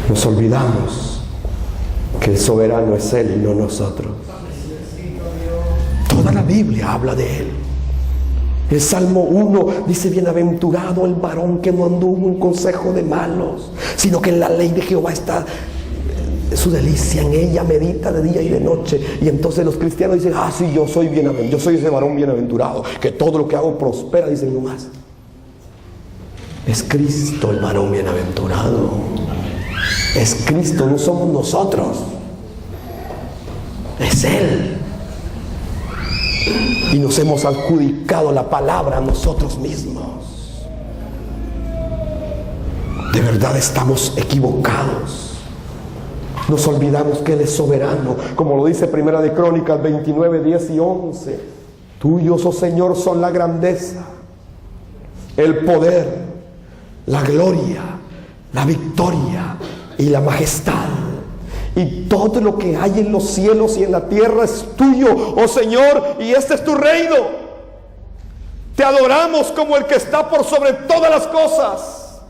Nos olvidamos que el soberano es Él y no nosotros. Toda la Biblia habla de Él. El Salmo 1 dice: bienaventurado el varón que no anduvo en consejo de malos, sino que en la ley de Jehová está su delicia, en ella medita de día y de noche. Y entonces los cristianos dicen: ah, sí, yo soy bienaventurado, yo soy ese varón bienaventurado, que todo lo que hago prospera. Dicen nomás. Es Cristo el varón bienaventurado. Es Cristo, no somos nosotros. Es Él. Y nos hemos adjudicado la palabra a nosotros mismos. De verdad estamos equivocados. Nos olvidamos que Él es soberano, como lo dice Primera de Crónicas 29, 10 y 11. Tuyos, oh Señor, son la grandeza, el poder, la gloria, la victoria y la majestad. Y todo lo que hay en los cielos y en la tierra es tuyo, oh Señor, y este es tu reino. Te adoramos como el que está por sobre todas las cosas.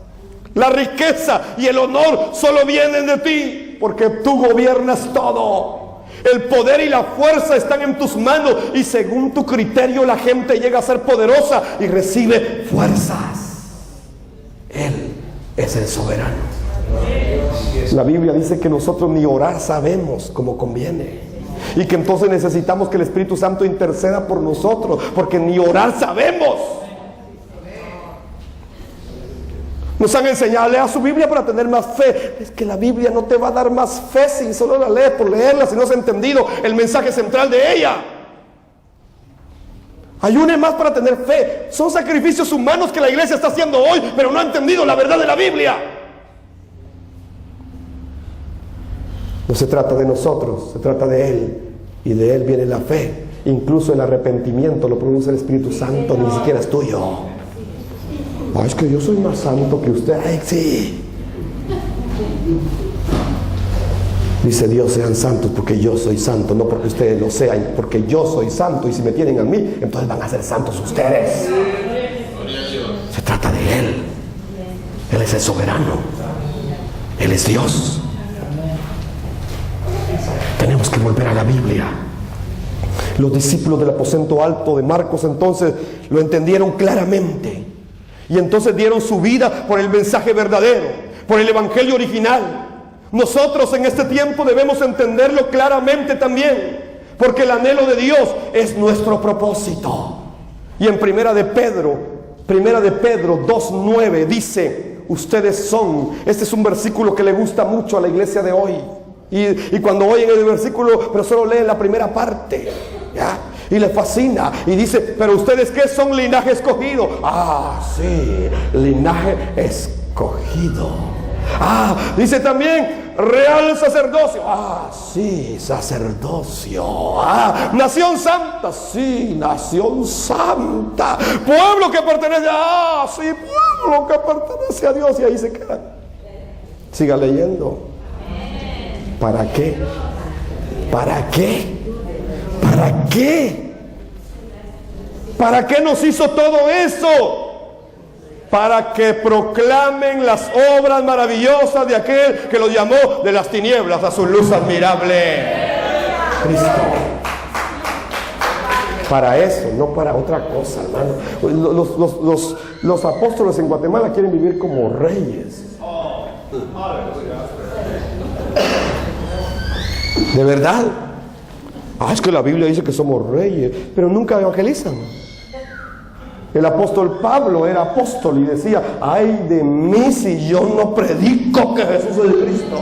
La riqueza y el honor solo vienen de ti, porque tú gobiernas todo. El poder y la fuerza están en tus manos, y según tu criterio la gente llega a ser poderosa y recibe fuerzas. Él es el soberano. La Biblia dice que nosotros ni orar sabemos como conviene, y que entonces necesitamos que el Espíritu Santo interceda por nosotros, porque ni orar sabemos. Nos han enseñado: lea su Biblia para tener más fe. Es que la Biblia no te va a dar más fe si solo la lees por leerla, si no has entendido el mensaje central de ella. Ayune más para tener fe. Son sacrificios humanos que la iglesia está haciendo hoy, pero no ha entendido la verdad de la Biblia. No se trata de nosotros, se trata de Él, y de Él viene la fe. Incluso el arrepentimiento lo produce el Espíritu Santo, ni siquiera es tuyo. Ay, es que yo soy más santo que usted. Ay, sí. Dice Dios: sean santos porque yo soy santo, no porque ustedes lo sean, porque yo soy santo, y si me tienen a mí, entonces van a ser santos ustedes. Se trata de Él. Él es el soberano. Él es Dios. Tenemos que volver a la Biblia. Los discípulos del aposento alto de Marcos entonces lo entendieron claramente, y entonces dieron su vida por el mensaje verdadero, por el evangelio original. Nosotros en este tiempo debemos entenderlo claramente también, porque el anhelo de Dios es nuestro propósito. Y en Primera de Pedro 2:9 dice: ustedes son. Este es un versículo que le gusta mucho a la iglesia de hoy. Y cuando oyen el versículo, pero solo leen la primera parte, ¿ya? Y les fascina, y dice: pero ustedes, ¿qué son? Linaje escogido. Ah, sí, linaje escogido. Ah, dice también real sacerdocio. Ah, sí, sacerdocio. Ah, nación santa. Sí, nación santa. Pueblo que pertenece. Ah, sí, pueblo que pertenece a Dios. Y ahí se queda. Siga leyendo. ¿Para qué? ¿Para qué? ¿Para qué? ¿Para qué nos hizo todo eso? Para que proclamen las obras maravillosas de aquel que los llamó de las tinieblas a su luz admirable. Cristo. Para eso, no para otra cosa, hermano. Los apóstoles en Guatemala quieren vivir como reyes. ¿De verdad? Es que la Biblia dice que somos reyes, pero nunca evangelizan. El apóstol Pablo era apóstol y decía: ay de mí si yo no predico que Jesús es el Cristo.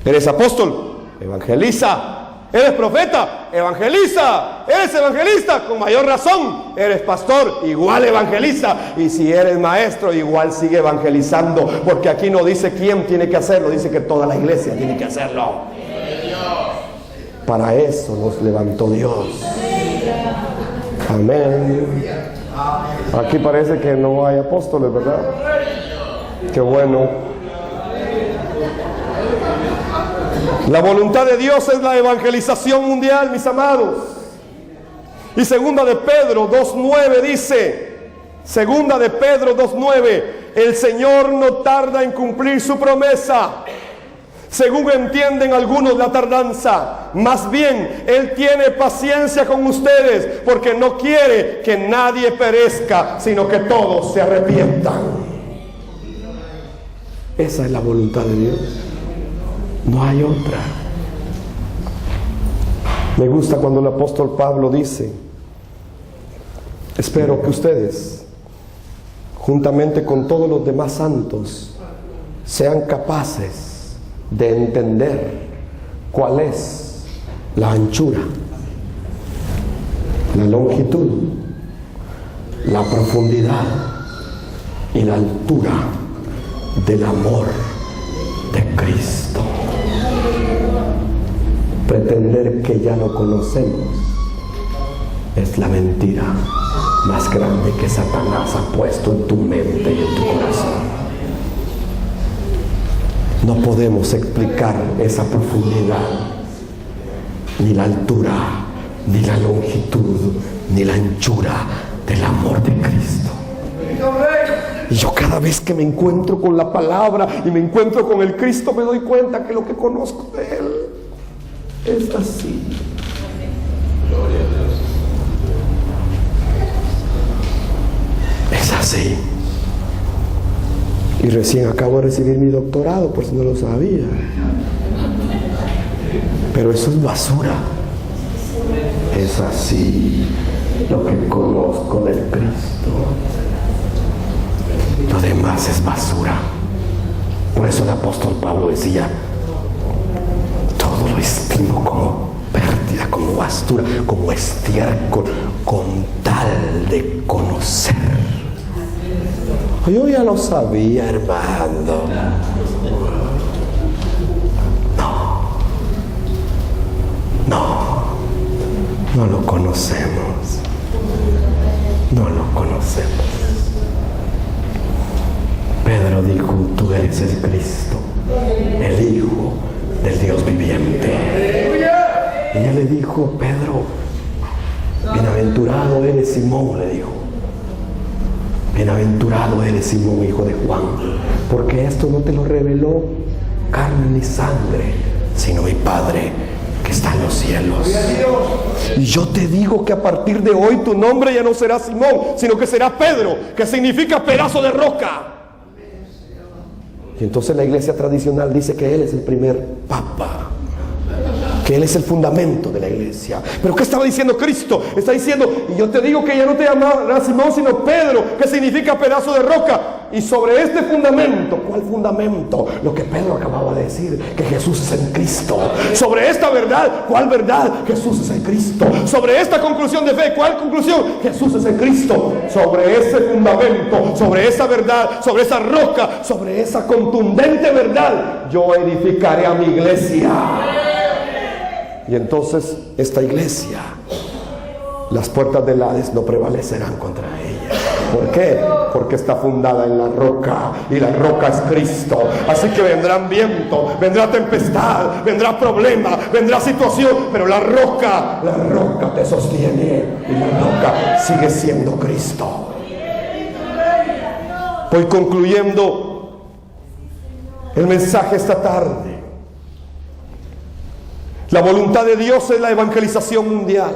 ¿Eres apóstol? Evangeliza. ¿Eres profeta? Evangeliza. ¿Eres evangelista? Con mayor razón. ¿Eres pastor? Igual evangeliza. Y si eres maestro, igual sigue evangelizando, porque aquí no dice quién tiene que hacerlo, dice que toda la iglesia tiene que hacerlo. Para eso nos levantó Dios. Amén. Aquí parece que no hay apóstoles, ¿verdad? Qué bueno. La voluntad de Dios es la evangelización mundial, mis amados. Y segunda de Pedro 2:9 dice, segunda de Pedro 2:9, el Señor no tarda en cumplir su promesa, según entienden algunos la tardanza. Más bien, Él tiene paciencia con ustedes, porque no quiere que nadie perezca, sino que todos se arrepientan. Esa es la voluntad de Dios. No hay otra. Me gusta cuando el apóstol Pablo dice: espero que ustedes, juntamente con todos los demás santos, sean capaces de entender cuál es la anchura, la longitud, la profundidad y la altura del amor de Cristo. Pretender que ya lo conocemos es la mentira más grande que Satanás ha puesto en tu mente y en tu corazón. No podemos explicar esa profundidad, ni la altura, ni la longitud, ni la anchura del amor de Cristo. Y yo cada vez que me encuentro con la palabra y me encuentro con el Cristo, me doy cuenta que lo que conozco de Él es así. Es así. Y recién acabo de recibir mi doctorado, por si no lo sabía. Pero eso es basura. Es así lo que conozco del Cristo. Lo demás es basura. Por eso el apóstol Pablo decía: todo lo estimo como pérdida, como basura, como estiércol, con tal de conocer. Yo ya lo sabía, hermano. No lo conocemos. No lo conocemos. Pedro dijo: tú eres el Cristo, el Hijo del Dios viviente. Y él le dijo: Pedro, bienaventurado eres Simón, le dijo. Bienaventurado eres Simón, hijo de Juan, porque esto no te lo reveló carne ni sangre, sino mi Padre que está en los cielos. Y yo te digo que a partir de hoy tu nombre ya no será Simón, sino que será Pedro, que significa pedazo de roca. Y entonces la iglesia tradicional dice que Él es el primer papa, que Él es el fundamento de la iglesia. Pero ¿qué estaba diciendo Cristo? Está diciendo: y yo te digo que ya no te llamarás Simón, sino Pedro, que significa pedazo de roca. Y sobre este fundamento, ¿cuál fundamento? Lo que Pedro acababa de decir, que Jesús es el Cristo. Sobre esta verdad, ¿cuál verdad? Jesús es el Cristo. Sobre esta conclusión de fe, ¿cuál conclusión? Jesús es el Cristo. Sobre ese fundamento, sobre esa verdad, sobre esa roca, sobre esa contundente verdad, yo edificaré a mi iglesia. Y entonces esta iglesia, las puertas del Hades no prevalecerán contra ella. ¿Por qué? Porque está fundada en la roca, y la roca es Cristo. Así que vendrán viento, vendrá tempestad, vendrá problema, vendrá situación, pero la roca te sostiene, y la roca sigue siendo Cristo. Voy concluyendo el mensaje esta tarde. La voluntad de Dios es la evangelización mundial.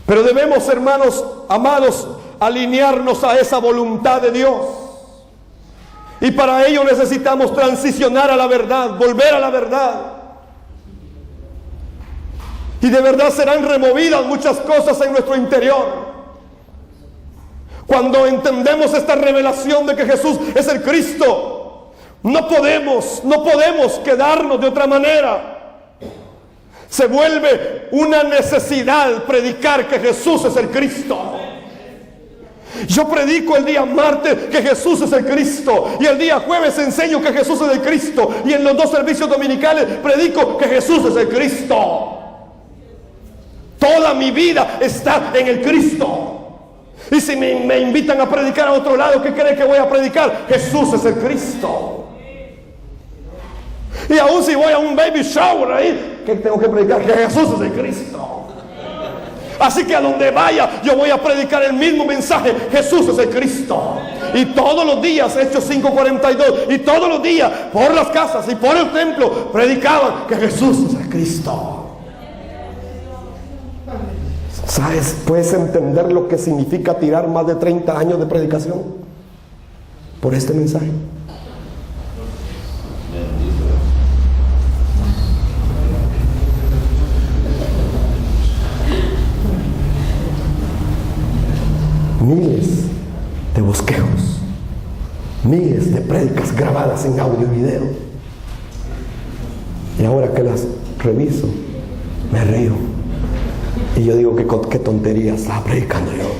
Pero debemos, hermanos amados, alinearnos a esa voluntad de Dios. Y para ello necesitamos transicionar a la verdad, volver a la verdad. Y de verdad serán removidas muchas cosas en nuestro interior. Cuando entendemos esta revelación de que Jesús es el Cristo, no podemos quedarnos de otra manera. Se vuelve una necesidad predicar que Jesús es el Cristo. Yo predico el día martes que Jesús es el Cristo, y el día jueves enseño que Jesús es el Cristo, y en los 2 servicios dominicales predico que Jesús es el Cristo. Toda mi vida está en el Cristo. Y si me invitan a predicar a otro lado, ¿qué cree que voy a predicar? Jesús es el Cristo. Y aún si voy a un baby shower ahí, ¿qué tengo que predicar? Que Jesús es el Cristo. Así que a donde vaya, yo voy a predicar el mismo mensaje: Jesús es el Cristo. Y todos los días, Hechos 5:42, y todos los días, por las casas y por el templo, predicaban que Jesús es el Cristo. ¿Sabes? ¿Puedes entender lo que significa tirar más de 30 años de predicación por este mensaje? Miles de bosquejos, miles de prédicas grabadas en audio y video. Y ahora que las reviso, me río. Y yo digo, qué tontería estaba predicando yo.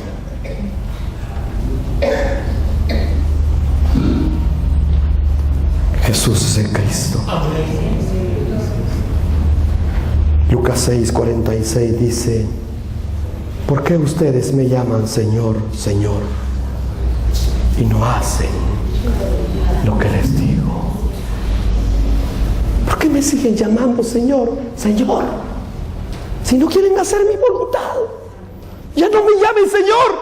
Jesús es el Cristo. Lucas 6:46 dice: ¿por qué ustedes me llaman Señor, Señor, y no hacen lo que les digo? ¿Por qué me siguen llamando Señor, Señor, si no quieren hacer mi voluntad? Ya no me llamen Señor,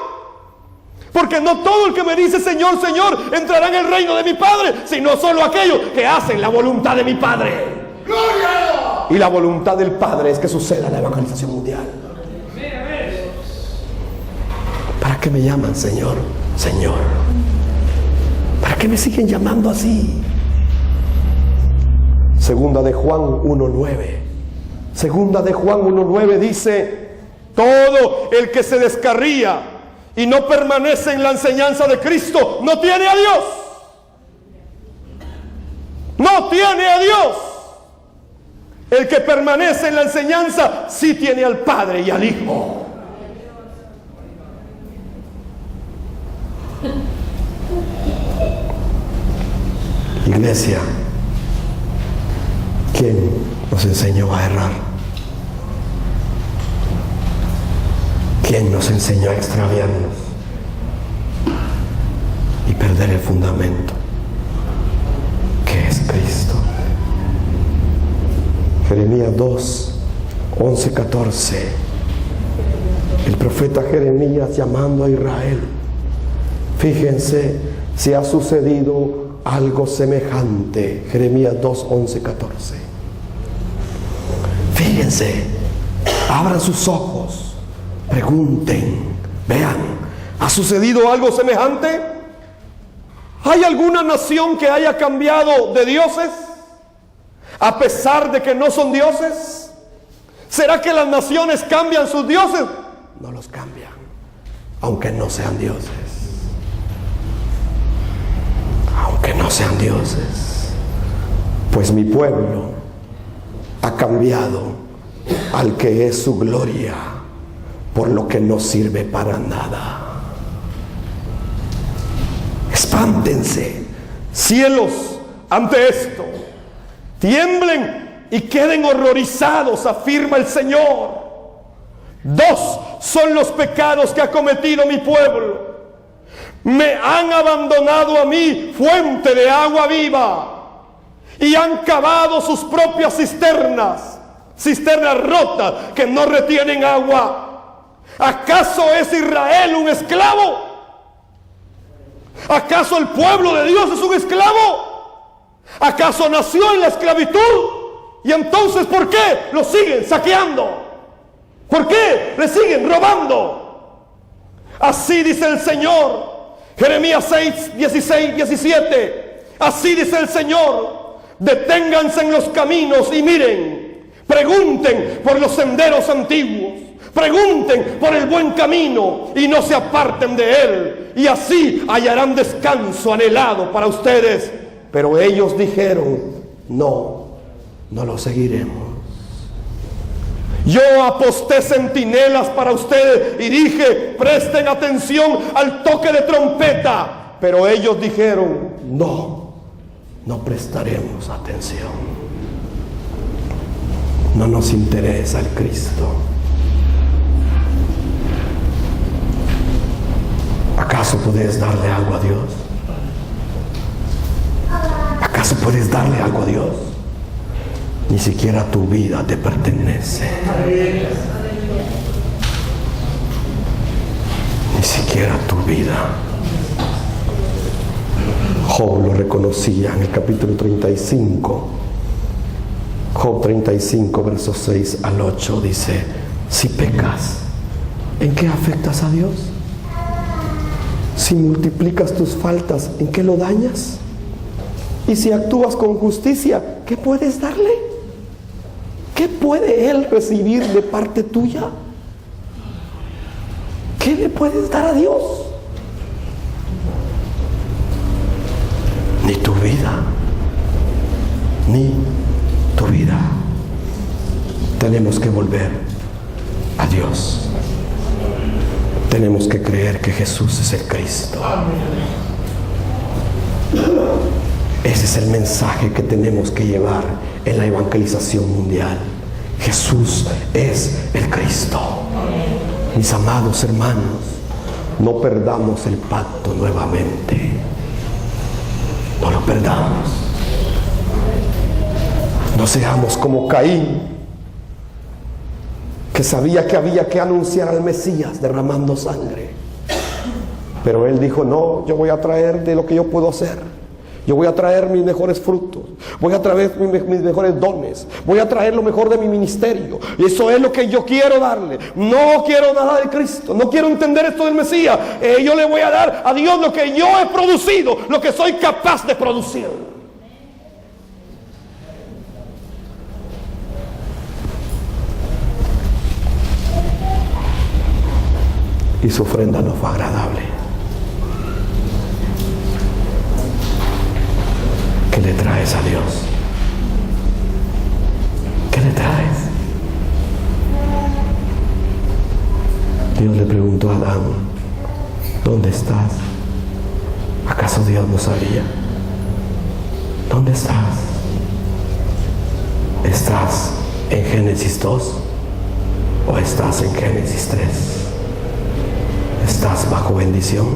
porque no todo el que me dice Señor, Señor entrará en el reino de mi Padre, sino solo aquellos que hacen la voluntad de mi Padre. ¡Gloria! Y la voluntad del Padre es que suceda la evangelización mundial. ¿Para qué me llaman Señor, Señor? ¿Para qué me siguen llamando así? Segunda de Juan 1:9. Segunda de Juan 1:9 dice: todo el que se descarría y no permanece en la enseñanza de Cristo no tiene a Dios. No tiene a Dios. El que permanece en la enseñanza sí tiene al Padre y al Hijo. Iglesia, ¿quién nos enseñó a errar? ¿Quién nos enseñó a extraviarnos y perder el fundamento que es Cristo? Jeremías 2:11-14. El profeta Jeremías llamando a Israel. Fíjense si ha sucedido algo semejante. Jeremías 2:11-14. Fíjense, abran sus ojos, pregunten, vean, ¿ha sucedido algo semejante? ¿Hay alguna nación que haya cambiado de dioses a pesar de que no son dioses? ¿Será que las naciones cambian sus dioses? No los cambian, aunque no sean dioses. Aunque no sean dioses. Pues mi pueblo ha cambiado al que es su gloria por lo que no sirve para nada. Espántense, cielos, ante esto. Tiemblen y queden horrorizados, afirma el Señor. 2 son los pecados que ha cometido mi pueblo. Me han abandonado a mí, fuente de agua viva, y han cavado sus propias cisternas, cisternas rotas que no retienen agua. ¿Acaso es Israel un esclavo? ¿Acaso el pueblo de Dios es un esclavo? ¿Acaso nació en la esclavitud? Y entonces, ¿por qué lo siguen saqueando? ¿Por qué le siguen robando? Así dice el Señor. Jeremías 6:16-17. Así dice el Señor: deténganse en los caminos y miren, pregunten por los senderos antiguos, pregunten por el buen camino y no se aparten de él, y así hallarán descanso anhelado para ustedes. Pero ellos dijeron: no lo seguiremos. Yo aposté centinelas para ustedes y dije: presten atención al toque de trompeta. Pero ellos dijeron: no prestaremos atención. No nos interesa el Cristo. ¿Acaso puedes darle algo a Dios? ¿Acaso puedes darle algo a Dios? Ni siquiera tu vida te pertenece. Ni siquiera tu vida. Job lo reconocía en el capítulo 35. Job 35, versos 6 al 8 dice: si pecas, ¿en qué afectas a Dios? Si multiplicas tus faltas, ¿en qué lo dañas? Y si actúas con justicia, ¿qué puedes darle? ¿Qué puede Él recibir de parte tuya? ¿Qué le puedes dar a Dios? Ni tu vida. Ni tu vida. Tenemos que volver a Dios. Tenemos que creer que Jesús es el Cristo. Ese es el mensaje que tenemos que llevar en la evangelización mundial. Jesús es el Cristo. Mis amados hermanos, no perdamos el pacto nuevamente. No lo perdamos. No seamos como Caín, que sabía que había que anunciar al Mesías derramando sangre. Pero él dijo: no, yo voy a traer de lo que yo puedo hacer. Yo voy a traer mis mejores frutos, voy a traer mis mejores dones, voy a traer lo mejor de mi ministerio. Y eso es lo que yo quiero darle. No quiero nada de Cristo, no quiero entender esto del Mesías. Yo le voy a dar a Dios lo que yo he producido, lo que soy capaz de producir. Y su ofrenda no fue agradable. ¿Qué le traes a Dios? ¿Qué le traes? Dios le preguntó a Adán: ¿dónde estás? ¿Acaso Dios no sabía? ¿Dónde estás? ¿Estás en Génesis 2 o estás en Génesis 3? ¿Estás bajo bendición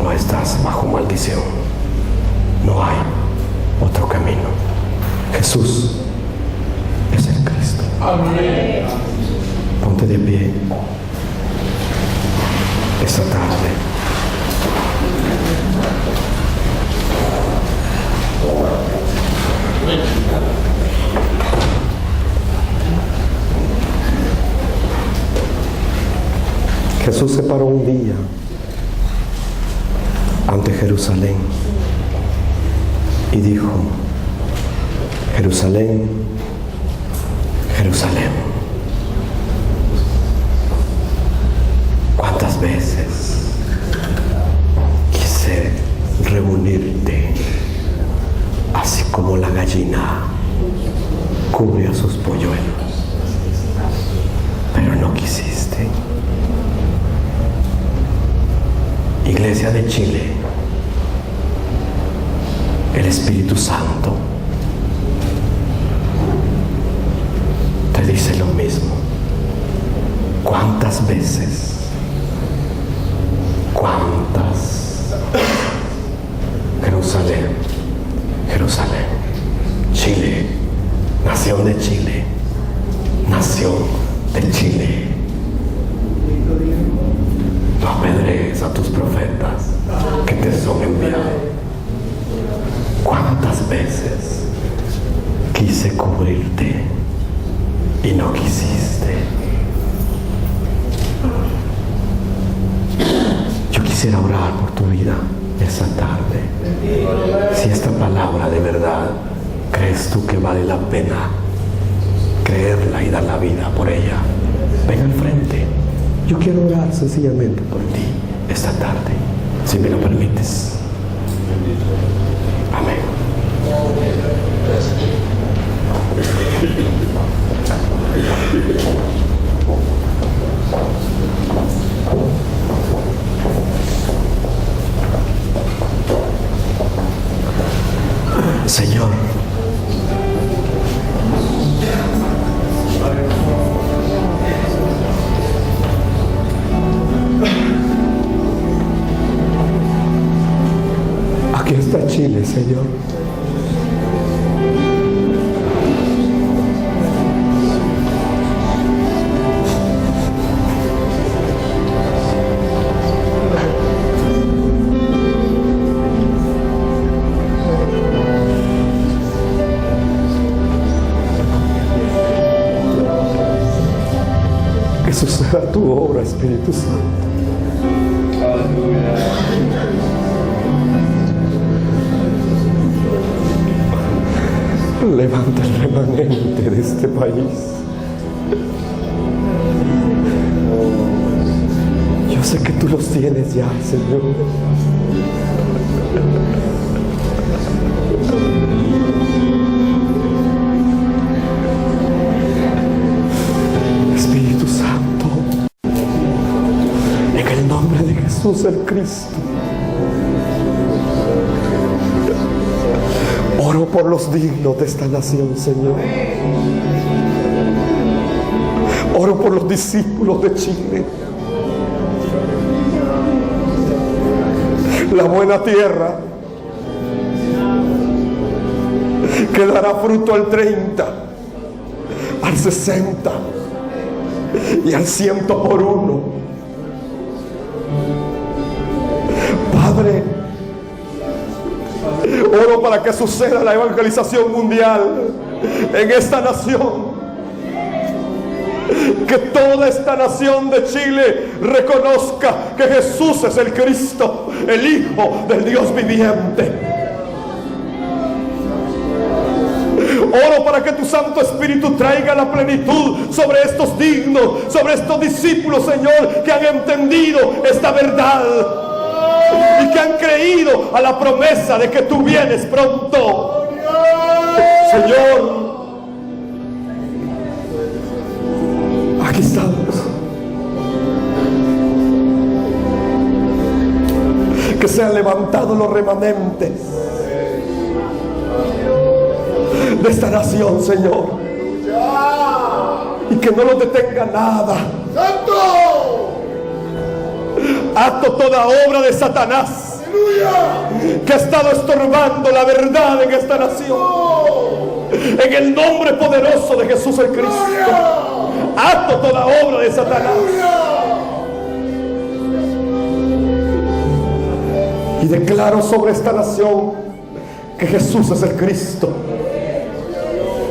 o estás bajo maldición? No hay otro camino. Jesús es el Cristo. Amén. Ponte de pie esta tarde. Jesús se paró un día ante Jerusalén y dijo: Jerusalén, Jerusalén, ¿cuántas veces quise reunirte así como la gallina cubre a sus polluelos, pero no quisiste? Iglesia de Chile, el Espíritu Santo te dice lo mismo. ¿Cuántas veces? ¿Cuántas? Jerusalén, Jerusalén, Chile, nación de Chile, nación de Chile. No apedrees a tus profetas que te son enviados. ¿Cuántas veces quise cubrirte y no quisiste? Yo quisiera orar por tu vida. esa tarde. Si esta palabra de verdad crees tú que vale la pena creerla y dar la vida por ella, ven al frente. Yo quiero orar sencillamente por ti esta tarde, si me lo permites. Amén. Señor, aquí está Chile, Señor. Que suceda tu obra, Espíritu Santo. Levanta el remanente de este país. Yo sé que tú los tienes ya, Señor. Espíritu Santo, en el nombre de Jesús el Cristo, oro por los dignos de esta nación, Señor. Oro por los discípulos de Chile. La buena tierra que dará fruto al 30, al 60 y al 100 por uno. Padre, oro para que suceda la evangelización mundial en esta nación. Que toda esta nación de Chile reconozca que Jesús es el Cristo, el Hijo del Dios viviente. Oro para que tu Santo Espíritu traiga la plenitud sobre estos dignos, sobre estos discípulos, Señor, que han entendido esta verdad y que han creído a la promesa de que tú vienes pronto. Señor, aquí estamos. Que sean levantados los remanentes de esta nación, Señor, y que no los detenga nada. Ato toda obra de Satanás que ha estado estorbando la verdad en esta nación, en el nombre poderoso de Jesús el Cristo. Ato toda obra de Satanás y declaro sobre esta nación que Jesús es el Cristo.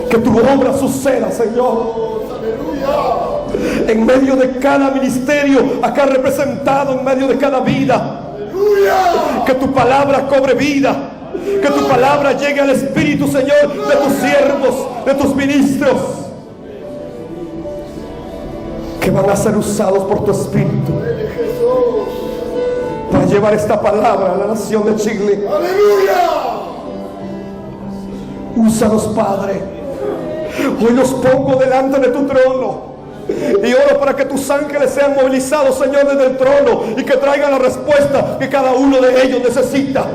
Que tu obra suceda, Señor, en medio de cada ministerio acá representado, en medio de cada vida. Que tu palabra cobre vida, que tu palabra llegue al espíritu, Señor, de tus siervos, de tus ministros, que van a ser usados por tu espíritu para llevar esta palabra a la nación de Chile. Úsalos, Padre. Hoy los pongo delante de tu trono y oro para que tus ángeles sean movilizados, Señor, desde el trono y que traigan la respuesta que cada uno de ellos necesita.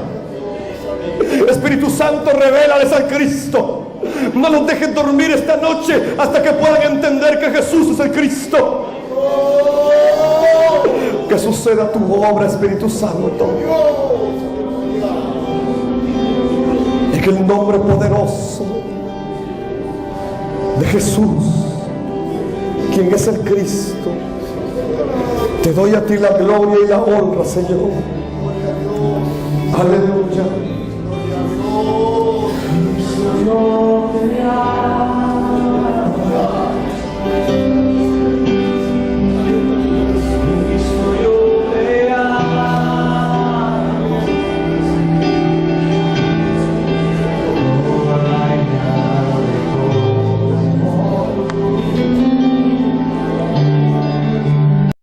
Espíritu Santo, revélales al Cristo. No los dejes dormir esta noche hasta que puedan entender que Jesús es el Cristo. Que suceda tu obra, Espíritu Santo, en el nombre poderoso de Jesús, quien es el Cristo. Te doy a ti la gloria y la honra, Señor. Aleluya.